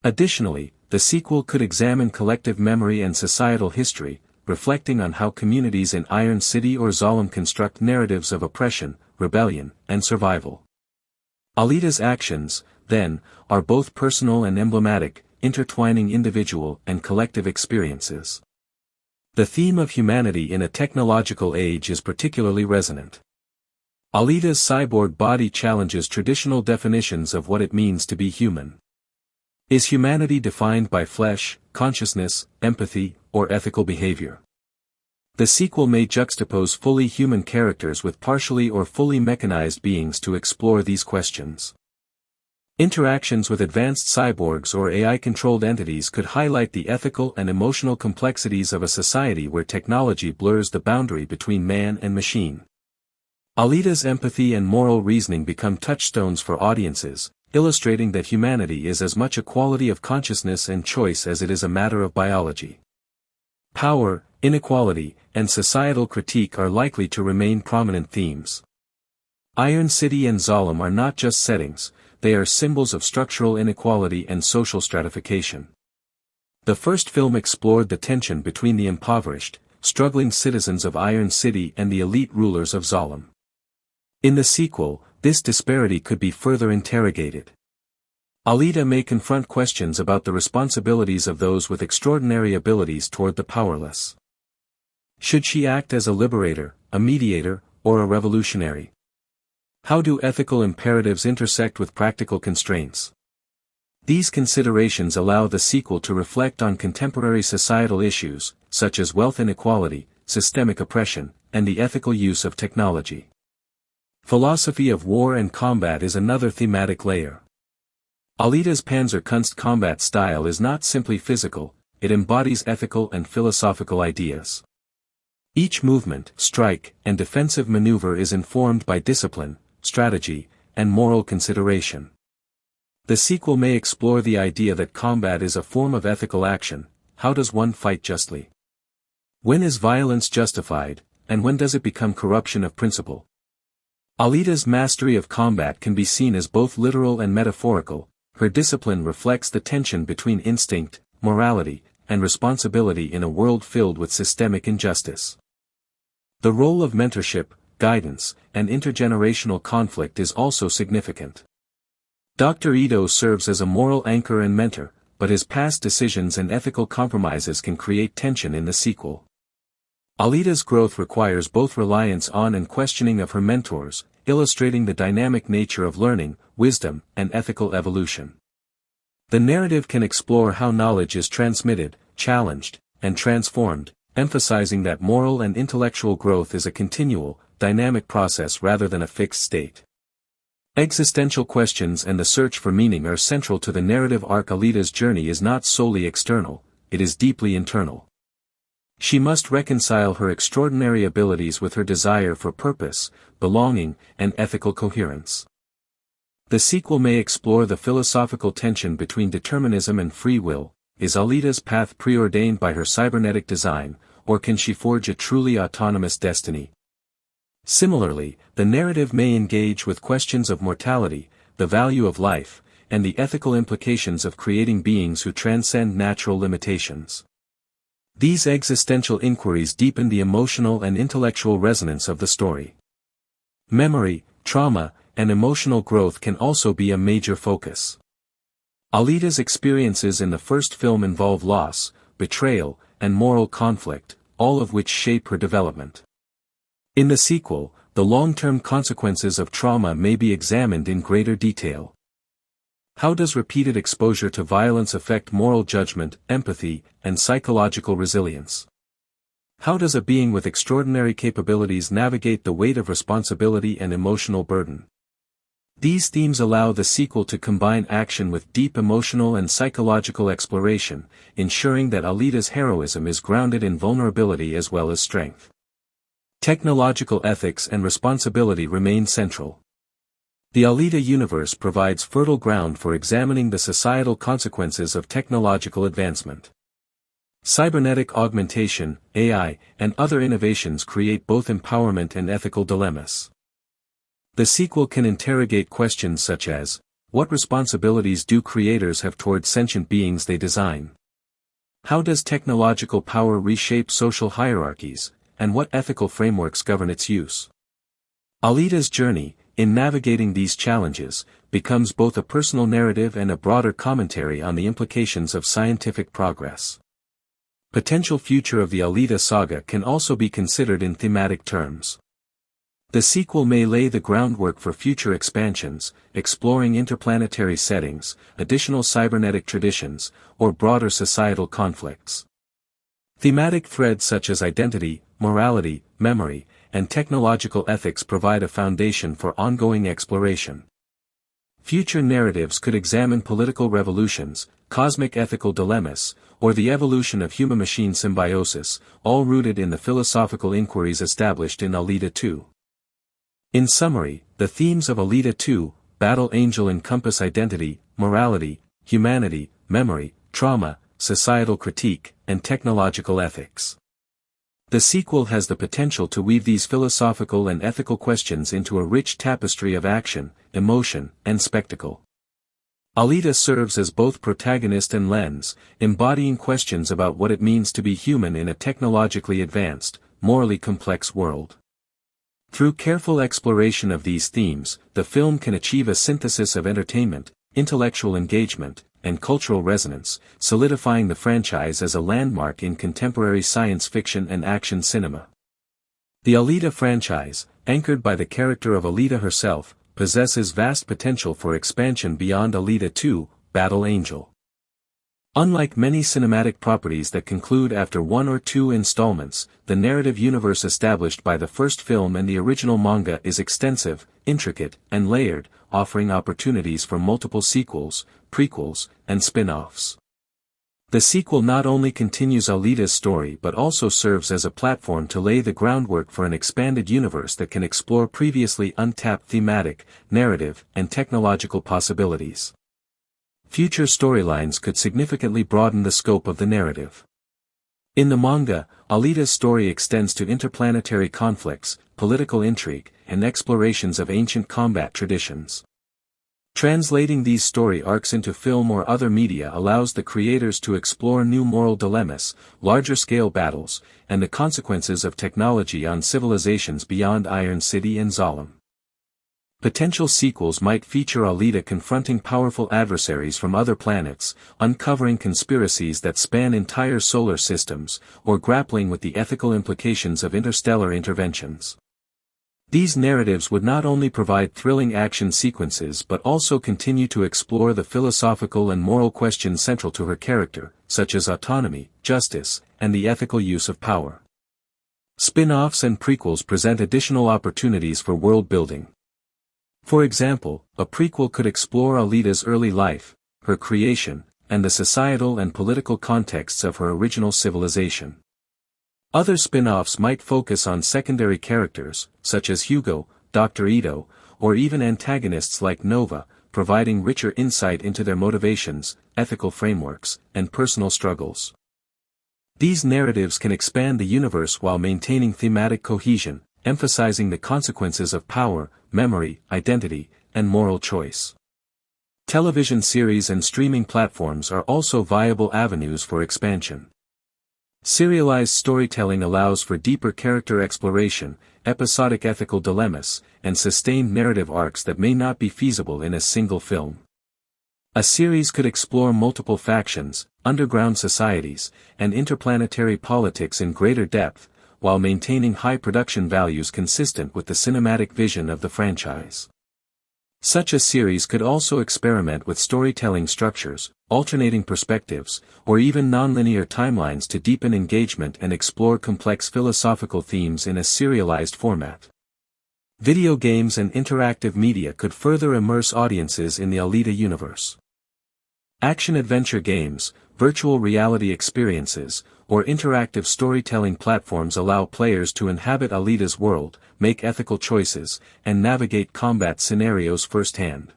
Additionally, the sequel could examine collective memory and societal history, reflecting on how communities in Iron City or Zolom construct narratives of oppression, rebellion, and survival. Alita's actions, then, are both personal and emblematic, intertwining individual and collective experiences. The theme of humanity in a technological age is particularly resonant. Alita's cyborg body challenges traditional definitions of what it means to be human. Is humanity defined by flesh, consciousness, empathy, or ethical behavior? The sequel may juxtapose fully human characters with partially or fully mechanized beings to explore these questions. Interactions with advanced cyborgs or AI-controlled entities could highlight the ethical and emotional complexities of a society where technology blurs the boundary between man and machine. Alita's empathy and moral reasoning become touchstones for audiences, illustrating that humanity is as much a quality of consciousness and choice as it is a matter of biology. Power, inequality, and societal critique are likely to remain prominent themes. Iron City and Zolom are not just settings, they are symbols of structural inequality and social stratification. The first film explored the tension between the impoverished, struggling citizens of Iron City and the elite rulers of Zolom. In the sequel, this disparity could be further interrogated. Alita may confront questions about the responsibilities of those with extraordinary abilities toward the powerless. Should she act as a liberator, a mediator, or a revolutionary? How do ethical imperatives intersect with practical constraints? These considerations allow the sequel to reflect on contemporary societal issues, such as wealth inequality, systemic oppression, and the ethical use of technology. Philosophy of war and combat is another thematic layer. Alita's Panzerkunst combat style is not simply physical, it embodies ethical and philosophical ideas. Each movement, strike, and defensive maneuver is informed by discipline, strategy, and moral consideration. The sequel may explore the idea that combat is a form of ethical action. How does one fight justly? When is violence justified, and when does it become corruption of principle? Alita's mastery of combat can be seen as both literal and metaphorical. Her discipline reflects the tension between instinct, morality, and responsibility in a world filled with systemic injustice. The role of mentorship, guidance, and intergenerational conflict is also significant. Dr. Ito serves as a moral anchor and mentor, but his past decisions and ethical compromises can create tension in the sequel. Alita's growth requires both reliance on and questioning of her mentors, illustrating the dynamic nature of learning, wisdom, and ethical evolution. The narrative can explore how knowledge is transmitted, challenged, and transformed, emphasizing that moral and intellectual growth is a continual, dynamic process rather than a fixed state. Existential questions and the search for meaning are central to the narrative arc. Alita's journey is not solely external, it is deeply internal. She must reconcile her extraordinary abilities with her desire for purpose, belonging, and ethical coherence. The sequel may explore the philosophical tension between determinism and free will. Is Alita's path preordained by her cybernetic design, or can she forge a truly autonomous destiny? Similarly, the narrative may engage with questions of mortality, the value of life, and the ethical implications of creating beings who transcend natural limitations. These existential inquiries deepen the emotional and intellectual resonance of the story. Memory, trauma, and emotional growth can also be a major focus. Alita's experiences in the first film involve loss, betrayal, and moral conflict, all of which shape her development. In the sequel, the long-term consequences of trauma may be examined in greater detail. How does repeated exposure to violence affect moral judgment, empathy, and psychological resilience? How does a being with extraordinary capabilities navigate the weight of responsibility and emotional burden? These themes allow the sequel to combine action with deep emotional and psychological exploration, ensuring that Alita's heroism is grounded in vulnerability as well as strength. Technological ethics and responsibility remain central. The Alita universe provides fertile ground for examining the societal consequences of technological advancement. Cybernetic augmentation, AI, and other innovations create both empowerment and ethical dilemmas. The sequel can interrogate questions such as, what responsibilities do creators have toward sentient beings they design? How does technological power reshape social hierarchies, and what ethical frameworks govern its use? Alita's journey, in navigating these challenges, becomes both a personal narrative and a broader commentary on the implications of scientific progress. Potential future of the Alita saga can also be considered in thematic terms. The sequel may lay the groundwork for future expansions, exploring interplanetary settings, additional cybernetic traditions, or broader societal conflicts. Thematic threads such as identity, morality, memory, and technological ethics provide a foundation for ongoing exploration. Future narratives could examine political revolutions, cosmic ethical dilemmas, or the evolution of human-machine symbiosis, all rooted in the philosophical inquiries established in Alita 2. In summary, the themes of Alita 2, Battle Angel encompass identity, morality, humanity, memory, trauma, societal critique, and technological ethics. The sequel has the potential to weave these philosophical and ethical questions into a rich tapestry of action, emotion, and spectacle. Alita serves as both protagonist and lens, embodying questions about what it means to be human in a technologically advanced, morally complex world. Through careful exploration of these themes, the film can achieve a synthesis of entertainment, intellectual engagement, and cultural resonance, solidifying the franchise as a landmark in contemporary science fiction and action cinema. The Alita franchise, anchored by the character of Alita herself, possesses vast potential for expansion beyond Alita 2, Battle Angel. Unlike many cinematic properties that conclude after one or two installments, the narrative universe established by the first film and the original manga is extensive, intricate, and layered, offering opportunities for multiple sequels, prequels, and spin-offs. The sequel not only continues Alita's story but also serves as a platform to lay the groundwork for an expanded universe that can explore previously untapped thematic, narrative, and technological possibilities. Future storylines could significantly broaden the scope of the narrative. In the manga, Alita's story extends to interplanetary conflicts, political intrigue, and explorations of ancient combat traditions. Translating these story arcs into film or other media allows the creators to explore new moral dilemmas, larger-scale battles, and the consequences of technology on civilizations beyond Iron City and Zalem. Potential sequels might feature Alita confronting powerful adversaries from other planets, uncovering conspiracies that span entire solar systems, or grappling with the ethical implications of interstellar interventions. These narratives would not only provide thrilling action sequences but also continue to explore the philosophical and moral questions central to her character, such as autonomy, justice, and the ethical use of power. Spin-offs and prequels present additional opportunities for world building. For example, a prequel could explore Alita's early life, her creation, and the societal and political contexts of her original civilization. Other spin-offs might focus on secondary characters, such as Hugo, Dr. Ito, or even antagonists like Nova, providing richer insight into their motivations, ethical frameworks, and personal struggles. These narratives can expand the universe while maintaining thematic cohesion, emphasizing the consequences of power, memory, identity, and moral choice. Television series and streaming platforms are also viable avenues for expansion. Serialized storytelling allows for deeper character exploration, episodic ethical dilemmas, and sustained narrative arcs that may not be feasible in a single film. A series could explore multiple factions, underground societies, and interplanetary politics in greater depth, while maintaining high production values consistent with the cinematic vision of the franchise. Such a series could also experiment with storytelling structures, alternating perspectives, or even nonlinear timelines to deepen engagement and explore complex philosophical themes in a serialized format. Video games and interactive media could further immerse audiences in the Alita universe. Action-adventure games, virtual reality experiences, or interactive storytelling platforms allow players to inhabit Alita's world, make ethical choices, and navigate combat scenarios firsthand.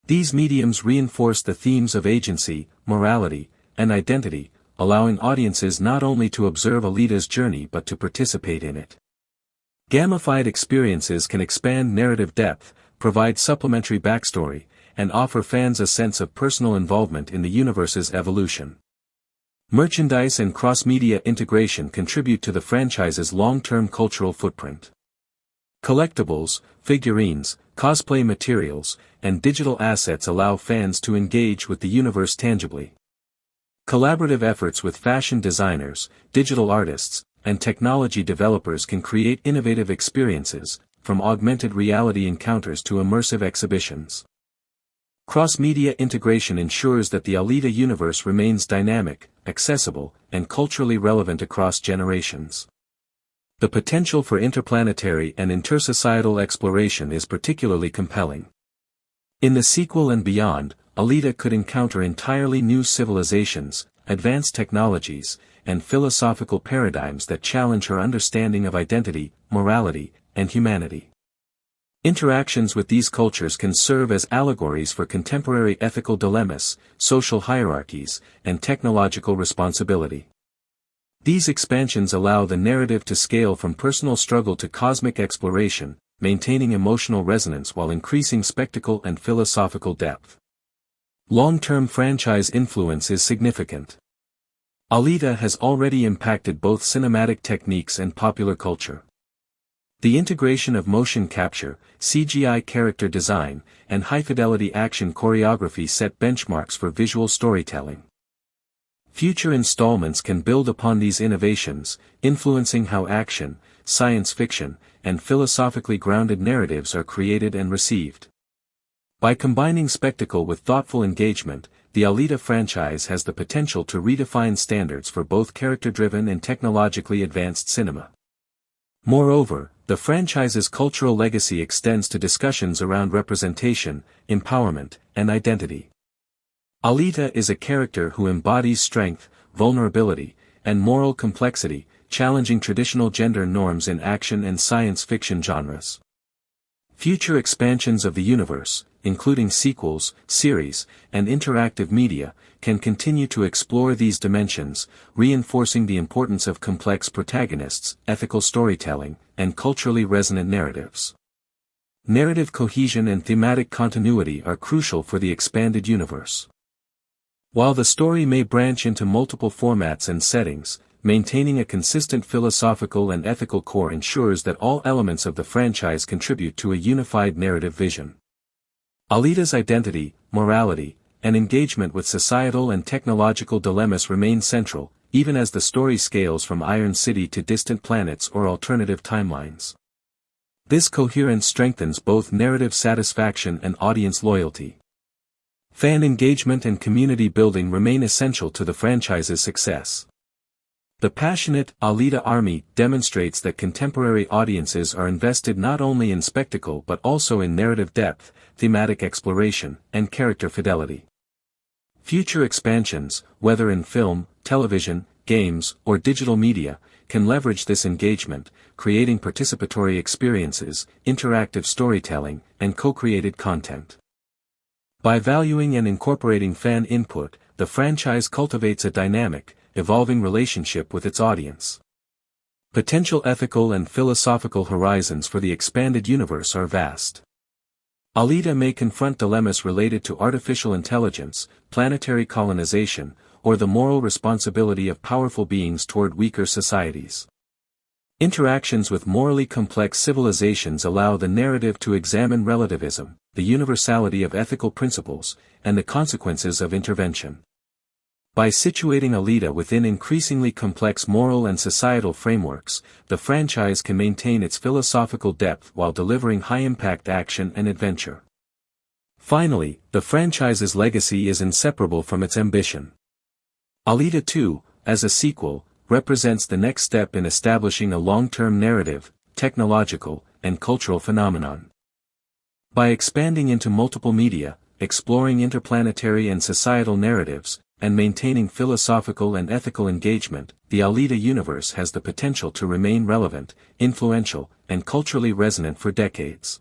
These mediums reinforce the themes of agency, morality, and identity, allowing audiences not only to observe Alita's journey but to participate in it. Gamified experiences can expand narrative depth, provide supplementary backstory, and offer fans a sense of personal involvement in the universe's evolution. Merchandise and cross-media integration contribute to the franchise's long-term cultural footprint. Collectibles, figurines, cosplay materials, and digital assets allow fans to engage with the universe tangibly. Collaborative efforts with fashion designers, digital artists, and technology developers can create innovative experiences, from augmented reality encounters to immersive exhibitions. Cross-media integration ensures that the Alita universe remains dynamic, accessible, and culturally relevant across generations. The potential for interplanetary and intersocietal exploration is particularly compelling. In the sequel and beyond, Alita could encounter entirely new civilizations, advanced technologies, and philosophical paradigms that challenge her understanding of identity, morality, and humanity. Interactions with these cultures can serve as allegories for contemporary ethical dilemmas, social hierarchies, and technological responsibility. These expansions allow the narrative to scale from personal struggle to cosmic exploration, maintaining emotional resonance while increasing spectacle and philosophical depth. Long-term franchise influence is significant. Alita has already impacted both cinematic techniques and popular culture. The integration of motion capture, CGI character design, and high-fidelity action choreography set benchmarks for visual storytelling. Future installments can build upon these innovations, influencing how action, science fiction, and philosophically grounded narratives are created and received. By combining spectacle with thoughtful engagement, the Alita franchise has the potential to redefine standards for both character-driven and technologically advanced cinema. Moreover, the franchise's cultural legacy extends to discussions around representation, empowerment, and identity. Alita is a character who embodies strength, vulnerability, and moral complexity, challenging traditional gender norms in action and science fiction genres. Future expansions of the universe, including sequels, series, and interactive media, can continue to explore these dimensions, reinforcing the importance of complex protagonists, ethical storytelling, and culturally resonant narratives. Narrative cohesion and thematic continuity are crucial for the expanded universe. While the story may branch into multiple formats and settings, maintaining a consistent philosophical and ethical core ensures that all elements of the franchise contribute to a unified narrative vision. Alita's identity, morality, and engagement with societal and technological dilemmas remain central, even as the story scales from Iron City to distant planets or alternative timelines. This coherence strengthens both narrative satisfaction and audience loyalty. Fan engagement and community building remain essential to the franchise's success. The passionate Alita Army demonstrates that contemporary audiences are invested not only in spectacle but also in narrative depth, thematic exploration, and character fidelity. Future expansions, whether in film, television, games, or digital media, can leverage this engagement, creating participatory experiences, interactive storytelling, and co-created content. By valuing and incorporating fan input, the franchise cultivates a dynamic, evolving relationship with its audience. Potential ethical and philosophical horizons for the expanded universe are vast. Alita may confront dilemmas related to artificial intelligence, planetary colonization, or the moral responsibility of powerful beings toward weaker societies. Interactions with morally complex civilizations allow the narrative to examine relativism, the universality of ethical principles, and the consequences of intervention. By situating Alita within increasingly complex moral and societal frameworks, the franchise can maintain its philosophical depth while delivering high-impact action and adventure. Finally, the franchise's legacy is inseparable from its ambition. Alita 2, as a sequel, represents the next step in establishing a long-term narrative, technological, and cultural phenomenon. By expanding into multiple media, exploring interplanetary and societal narratives, and maintaining philosophical and ethical engagement, the Alita universe has the potential to remain relevant, influential, and culturally resonant for decades.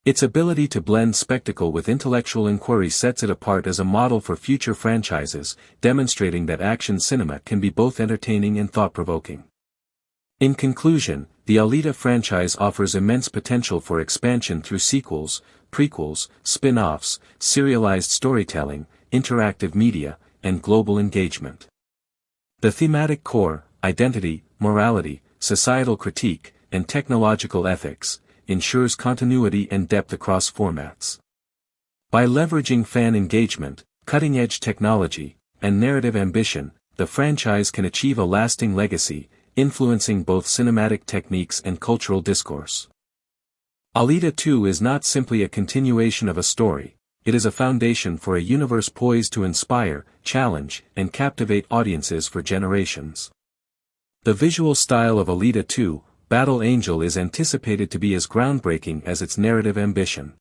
Its ability to blend spectacle with intellectual inquiry sets it apart as a model for future franchises, demonstrating that action cinema can be both entertaining and thought-provoking. In conclusion, the Alita franchise offers immense potential for expansion through sequels, prequels, spin-offs, serialized storytelling, interactive media, and global engagement. The thematic core, identity, morality, societal critique, and technological ethics, ensures continuity and depth across formats. By leveraging fan engagement, cutting-edge technology, and narrative ambition, the franchise can achieve a lasting legacy, influencing both cinematic techniques and cultural discourse. Alita 2 is not simply a continuation of a story, it is a foundation for a universe poised to inspire, challenge, and captivate audiences for generations. The visual style of Alita 2, Battle Angel is anticipated to be as groundbreaking as its narrative ambition.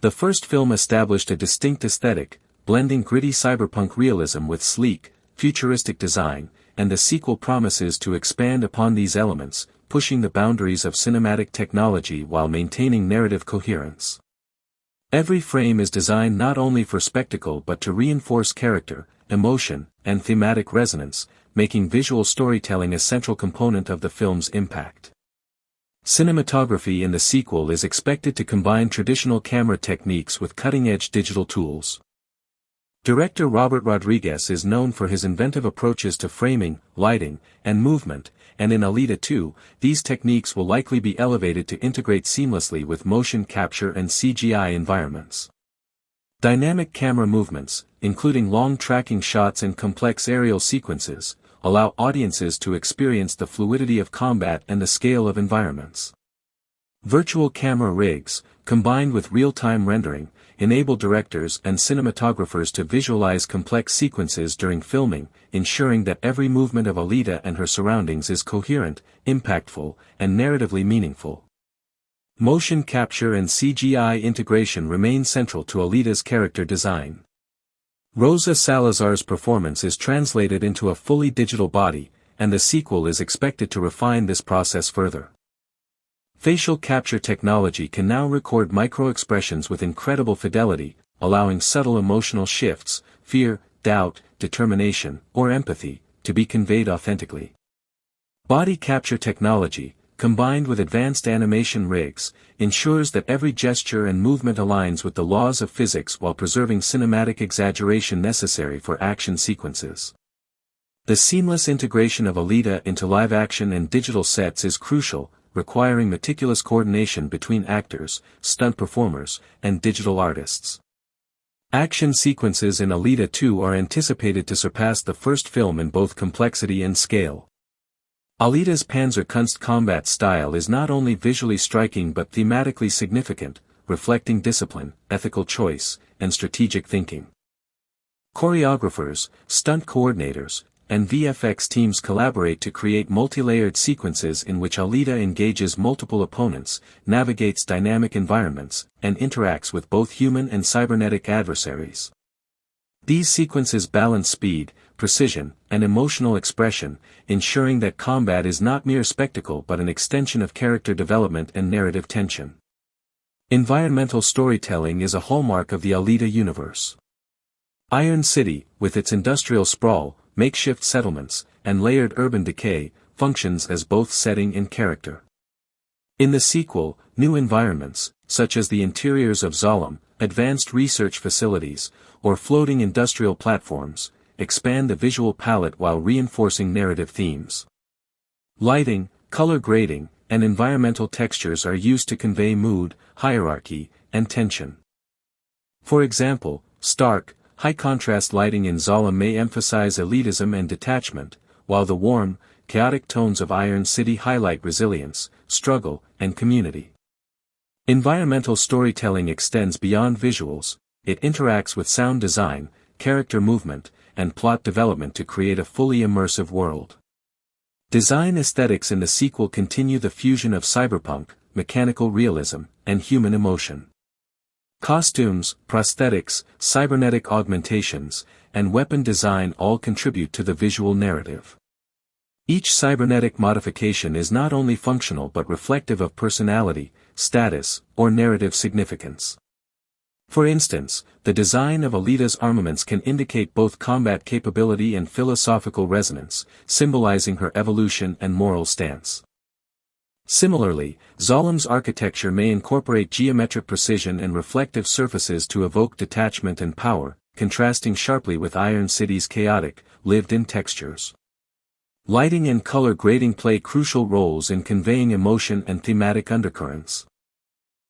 The first film established a distinct aesthetic, blending gritty cyberpunk realism with sleek, futuristic design, and the sequel promises to expand upon these elements, pushing the boundaries of cinematic technology while maintaining narrative coherence. Every frame is designed not only for spectacle but to reinforce character, emotion, and thematic resonance, making visual storytelling a central component of the film's impact. Cinematography in the sequel is expected to combine traditional camera techniques with cutting-edge digital tools. Director Robert Rodriguez is known for his inventive approaches to framing, lighting, and movement, and in Alita 2, these techniques will likely be elevated to integrate seamlessly with motion capture and CGI environments. Dynamic camera movements, including long tracking shots and complex aerial sequences, allow audiences to experience the fluidity of combat and the scale of environments. Virtual camera rigs, combined with real-time rendering, enable directors and cinematographers to visualize complex sequences during filming, ensuring that every movement of Alita and her surroundings is coherent, impactful, and narratively meaningful. Motion capture and CGI integration remain central to Alita's character design. Rosa Salazar's performance is translated into a fully digital body, and the sequel is expected to refine this process further. Facial capture technology can now record micro-expressions with incredible fidelity, allowing subtle emotional shifts, fear, doubt, determination, or empathy, to be conveyed authentically. Body capture technology, combined with advanced animation rigs, ensures that every gesture and movement aligns with the laws of physics while preserving cinematic exaggeration necessary for action sequences. The seamless integration of Alita into live-action and digital sets is crucial, requiring meticulous coordination between actors, stunt performers, and digital artists. Action sequences in Alita 2 are anticipated to surpass the first film in both complexity and scale. Alita's Panzerkunst combat style is not only visually striking but thematically significant, reflecting discipline, ethical choice, and strategic thinking. Choreographers, stunt coordinators, and VFX teams collaborate to create multi-layered sequences in which Alita engages multiple opponents, navigates dynamic environments, and interacts with both human and cybernetic adversaries. These sequences balance speed, precision, and emotional expression, ensuring that combat is not mere spectacle but an extension of character development and narrative tension. Environmental storytelling is a hallmark of the Alita universe. Iron City, with its industrial sprawl, makeshift settlements, and layered urban decay, functions as both setting and character. In the sequel, new environments, such as the interiors of Zalem, advanced research facilities, or floating industrial platforms, expand the visual palette while reinforcing narrative themes. Lighting, color grading, and environmental textures are used to convey mood, hierarchy, and tension. For example, stark, high-contrast lighting in Zalem may emphasize elitism and detachment, while the warm, chaotic tones of Iron City highlight resilience, struggle, and community. Environmental storytelling extends beyond visuals. It interacts with sound design, character movement, and plot development to create a fully immersive world. Design aesthetics in the sequel continue the fusion of cyberpunk, mechanical realism, and human emotion. Costumes, prosthetics, cybernetic augmentations, and weapon design all contribute to the visual narrative. Each cybernetic modification is not only functional but reflective of personality, status, or narrative significance. For instance, the design of Alita's armaments can indicate both combat capability and philosophical resonance, symbolizing her evolution and moral stance. Similarly, Zalem's architecture may incorporate geometric precision and reflective surfaces to evoke detachment and power, contrasting sharply with Iron City's chaotic, lived-in textures. Lighting and color grading play crucial roles in conveying emotion and thematic undercurrents.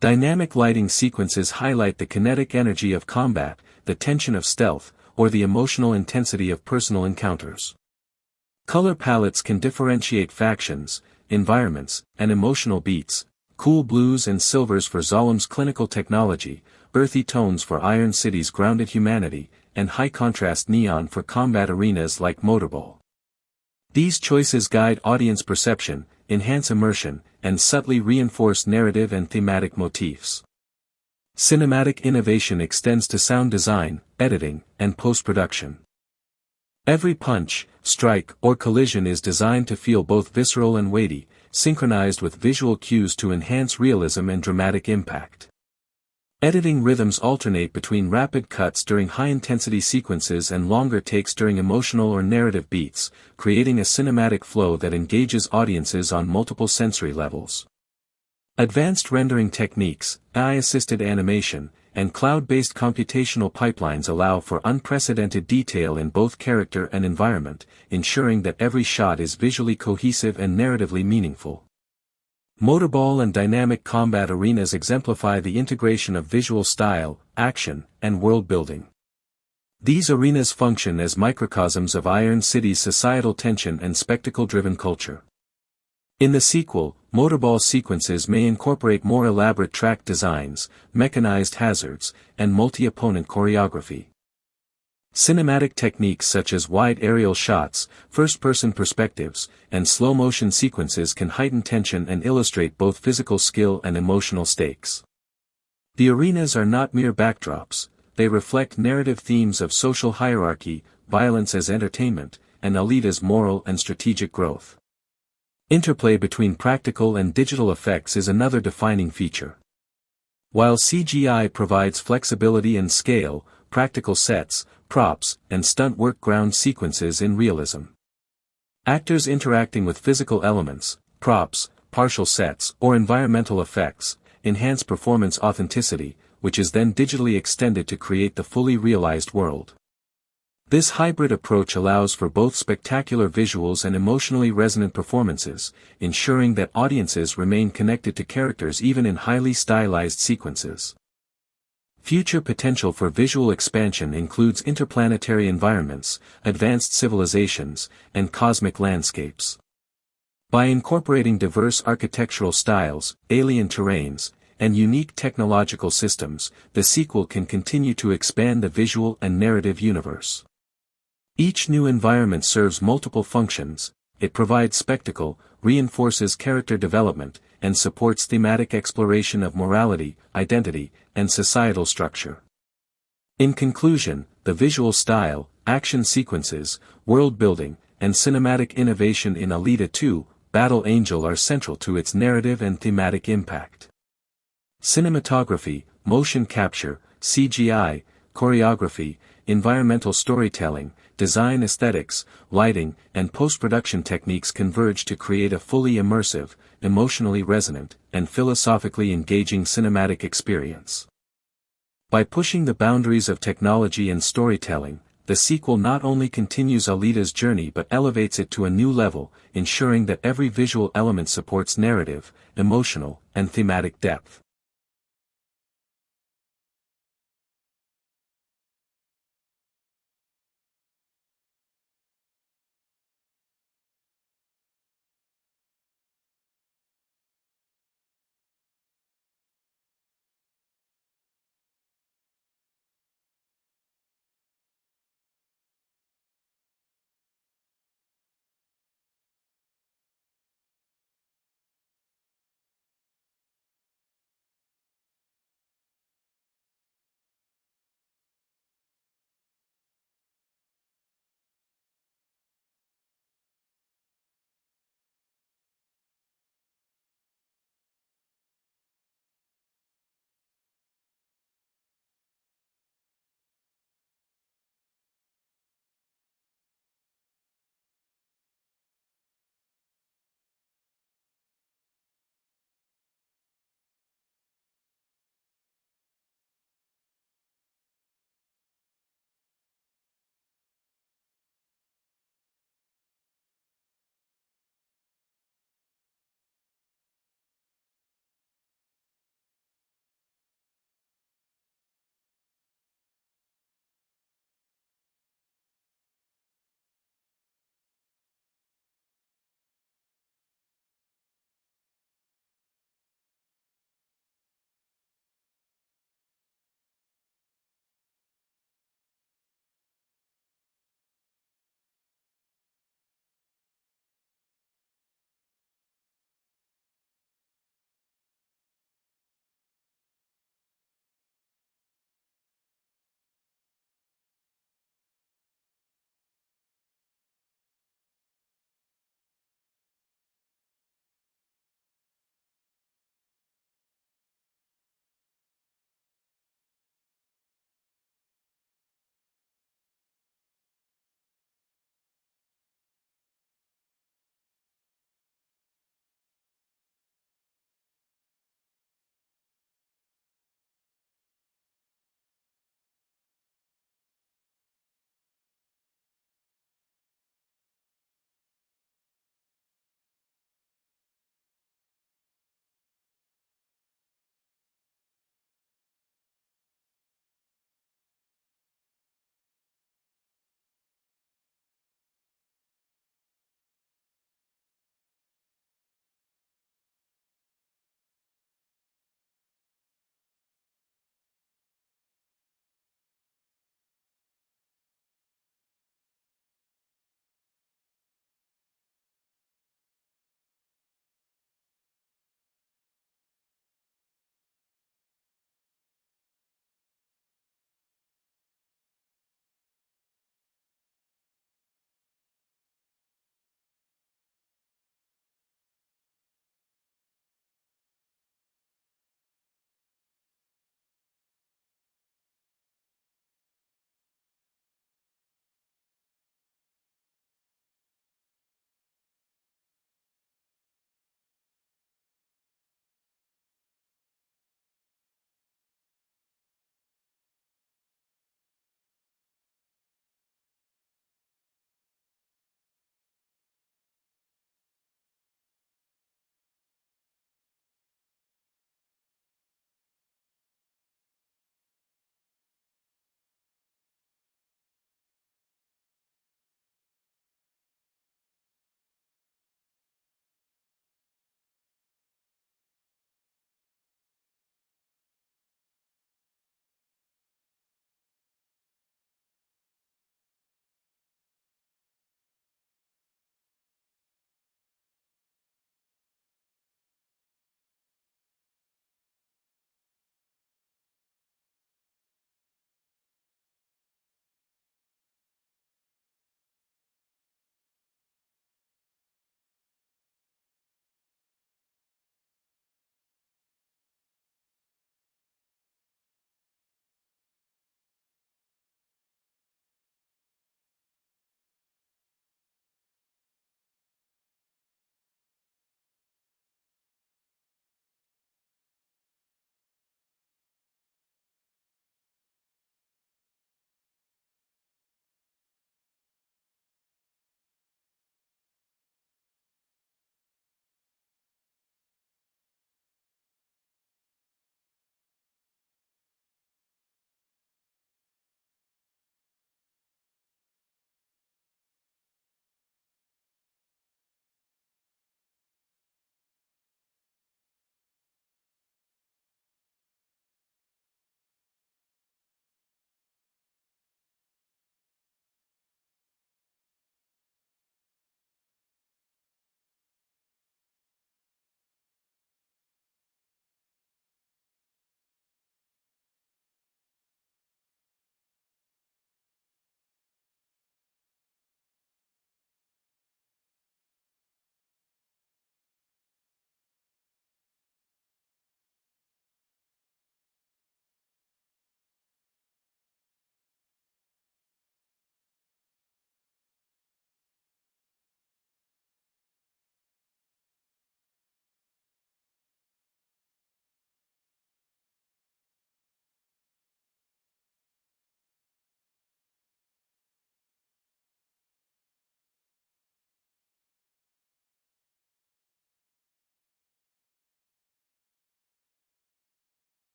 Dynamic lighting sequences highlight the kinetic energy of combat, the tension of stealth, or the emotional intensity of personal encounters. Color palettes can differentiate factions, environments, and emotional beats, cool blues and silvers for Zalem's clinical technology, earthy tones for Iron City's grounded humanity, and high-contrast neon for combat arenas like Motorball. These choices guide audience perception, enhance immersion, and subtly reinforce narrative and thematic motifs. Cinematic innovation extends to sound design, editing, and post-production. Every punch, strike, or collision is designed to feel both visceral and weighty, synchronized with visual cues to enhance realism and dramatic impact. Editing rhythms alternate between rapid cuts during high-intensity sequences and longer takes during emotional or narrative beats, creating a cinematic flow that engages audiences on multiple sensory levels. Advanced rendering techniques, AI-assisted animation, and cloud-based computational pipelines allow for unprecedented detail in both character and environment, ensuring that every shot is visually cohesive and narratively meaningful. Motorball and dynamic combat arenas exemplify the integration of visual style, action, and world-building. These arenas function as microcosms of Iron City's societal tension and spectacle-driven culture. In the sequel, Motorball sequences may incorporate more elaborate track designs, mechanized hazards, and multi-opponent choreography. Cinematic techniques such as wide aerial shots, first-person perspectives, and slow-motion sequences can heighten tension and illustrate both physical skill and emotional stakes. The arenas are not mere backdrops, they reflect narrative themes of social hierarchy, violence as entertainment, and Alita's moral and strategic growth. Interplay between practical and digital effects is another defining feature. While CGI provides flexibility and scale, practical sets, props, and stunt work ground sequences in realism. Actors interacting with physical elements, props, partial sets, or environmental effects, enhance performance authenticity, which is then digitally extended to create the fully realized world. This hybrid approach allows for both spectacular visuals and emotionally resonant performances, ensuring that audiences remain connected to characters even in highly stylized sequences. Future potential for visual expansion includes interplanetary environments, advanced civilizations, and cosmic landscapes. By incorporating diverse architectural styles, alien terrains, and unique technological systems, the sequel can continue to expand the visual and narrative universe. Each new environment serves multiple functions. It provides spectacle, reinforces character development, and supports thematic exploration of morality, identity, and societal structure. In conclusion, the visual style, action sequences, world building, and cinematic innovation in Alita 2, Battle Angel are central to its narrative and thematic impact. Cinematography, motion capture, CGI, choreography, environmental storytelling, design aesthetics, lighting, and post-production techniques converge to create a fully immersive, emotionally resonant, and philosophically engaging cinematic experience. By pushing the boundaries of technology and storytelling, the sequel not only continues Alita's journey but elevates it to a new level, ensuring that every visual element supports narrative, emotional, and thematic depth.